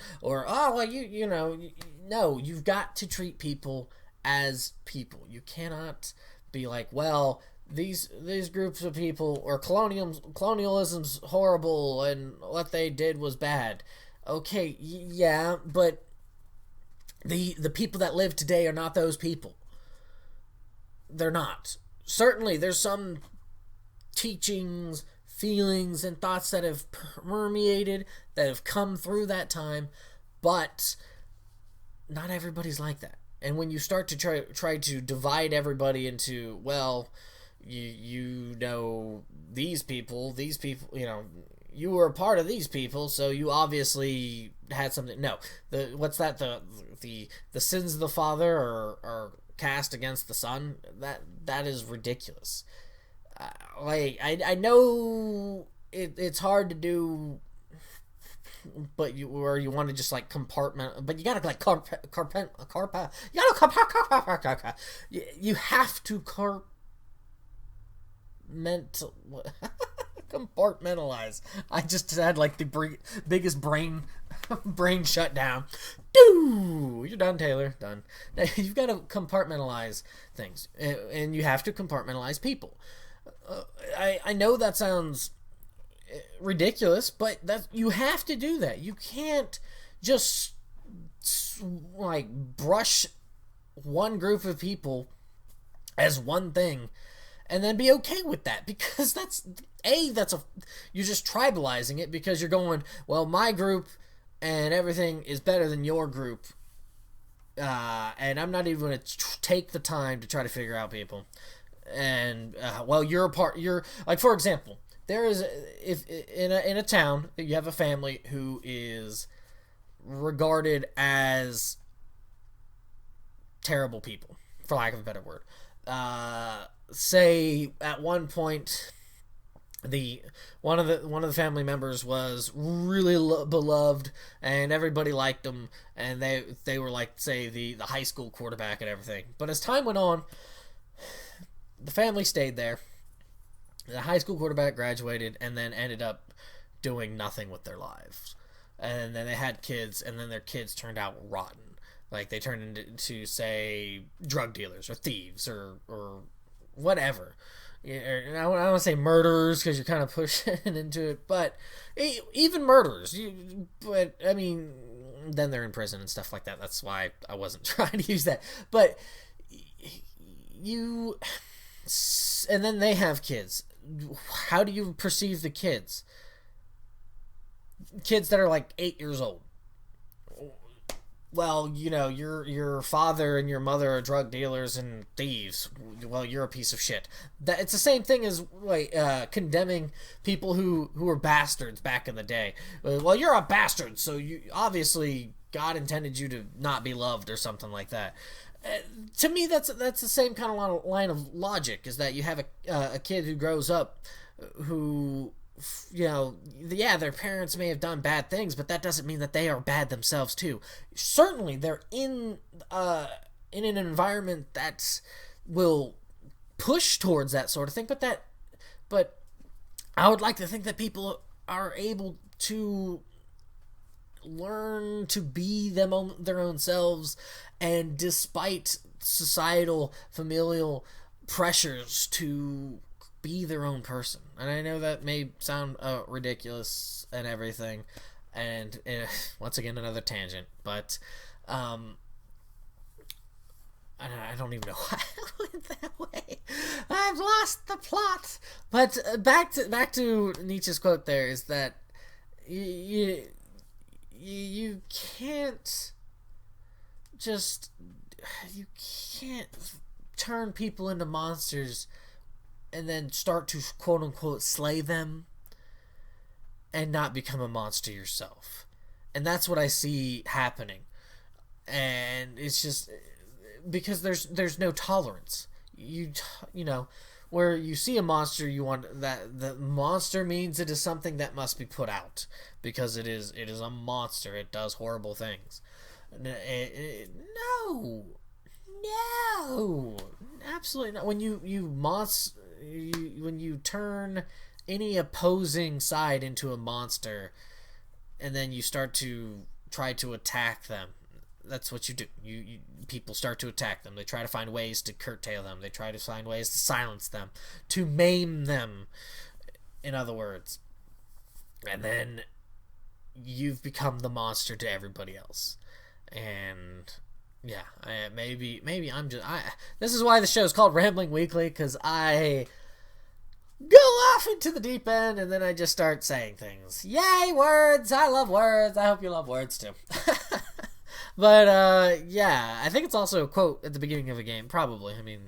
no, you've got to treat people as people. You cannot be like, well, these groups of people, or colonialism's horrible and what they did was bad. Okay, yeah, but the people that live today are not those people. They're not. Certainly, there's some teachings, feelings, and thoughts that have permeated, that have come through that time, but not everybody's like that. And when you start to try to divide everybody into, well, these people, you were a part of these people, so you obviously had something. No, the sins of the father are cast against the son. That is ridiculous. I know it's hard to do but you want to just like compartment, but you gotta like you have to compartmentalize. I just had like the biggest brain shutdown. You're done, Taylor. Done. Now, you've got to compartmentalize things, and you have to compartmentalize people. I know that sounds ridiculous, but you have to do that. You can't just like brush one group of people as one thing and then be okay with that, because you're just tribalizing it, because you're going, well, my group and everything is better than your group, and I'm not even going to take the time to try to figure out people. And well, you're like, for example, there is, if in a town you have a family who is regarded as terrible people, for lack of a better word. Say at one point, one of the family members was really beloved and everybody liked them, and they were like, say, the high school quarterback and everything. But as time went on, the family stayed there. The high school quarterback graduated and then ended up doing nothing with their lives. And then they had kids, and then their kids turned out rotten. Like, they turned into, say, drug dealers or thieves or whatever. I don't want to say murderers, because you're kind of pushing into it, but even murderers. But, I mean, then they're in prison and stuff like that. That's why I wasn't trying to use that. But and then they have kids. How do you perceive the kids? Kids that are like 8 years old. Well, your father and your mother are drug dealers and thieves. Well, you're a piece of shit. It's the same thing as condemning people who were bastards back in the day. Well, you're a bastard, so you obviously God intended you to not be loved or something like that. To me, that's the same kind of line of logic, is that you have a kid who grows up who, their parents may have done bad things, but that doesn't mean that they are bad themselves too. Certainly, they're in an environment that will push towards that sort of thing, but I would like to think that people are able to learn to be their own selves, and despite societal, familial pressures, to be their own person. And I know that may sound ridiculous and everything, and once again, another tangent, but I don't even know why I went that way. I've lost the plot. But back to Nietzsche's quote there, is that you can't turn people into monsters and then start to quote unquote slay them and not become a monster yourself. And that's what I see happening. And it's just because there's no tolerance. Where you see a monster, you want that the monster means it is something that must be put out, because it is a monster. It does horrible things. No, absolutely not. When you turn any opposing side into a monster, and then you start to try to attack them, that's what you do. People start to attack them. They try to find ways to curtail them. They try to find ways to silence them, to maim them, in other words. And then you've become the monster to everybody else. And yeah, maybe I'm just this is why the show is called Rambling Weekly, because I go off into the deep end and then I just start saying things. Yay, words! I love words. I hope you love words too. But yeah, I think it's also a quote at the beginning of a game. Probably. I mean,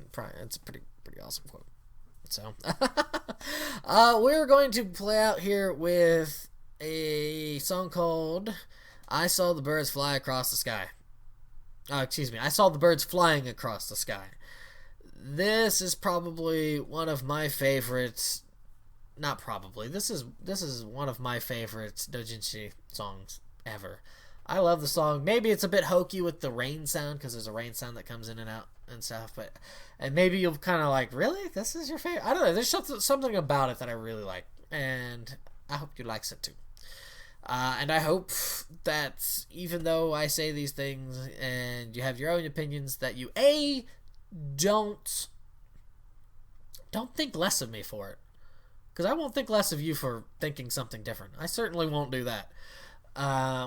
it's a pretty awesome quote. So we're going to play out here with a song called "I Saw the Birds Fly Across the Sky." I saw the birds flying across the sky. This is probably one of my favorite not probably. This is one of my favorite doujinshi songs ever. I love the song. Maybe it's a bit hokey with the rain sound because there's a rain sound that comes in and out and stuff. And maybe you'll kind of like, really? This is your favorite? I don't know. There's something about it that I really like, and I hope you likes it too. And I hope that even though I say these things and you have your own opinions, that you don't think less of me for it, because I won't think less of you for thinking something different. I certainly won't do that.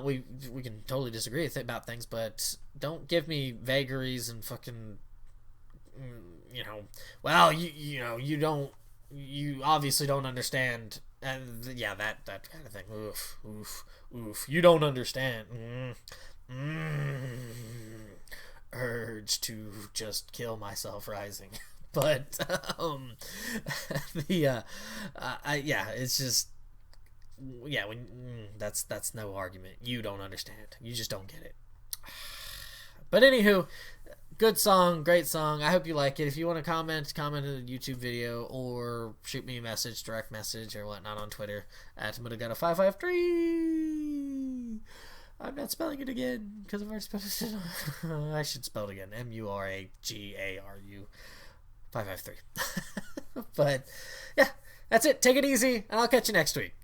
We can totally disagree about things, but don't give me vagaries and fucking, well, you obviously don't understand, and yeah, that kind of thing. Oof. You don't understand. Urge to just kill myself rising. But it's just, that's no argument. You don't understand. You just don't get it. But anywho, good song, great song. I hope you like it. If you want to comment in a YouTube video or shoot me a message, direct message or whatnot on Twitter at Muragata553. I'm not spelling it again because I've already spelled it. I should spell it again. Muragaru 553. But yeah, that's it. Take it easy, and I'll catch you next week.